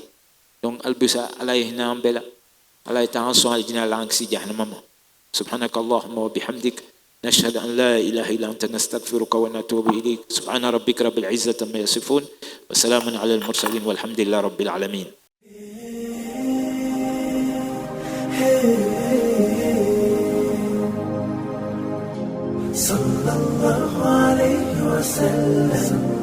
donc albisa ala yahna ambela ala ta'ansu aljina lanksi jahannama subhanakallahumma wa bihamdik نشهد أن لا إله إلا أنت نستغفرك ونتوب إليك سبحان ربك رب العزة عما يصفون وسلام على المرسلين والحمد لله رب العالمين صلى الله عليه وسلم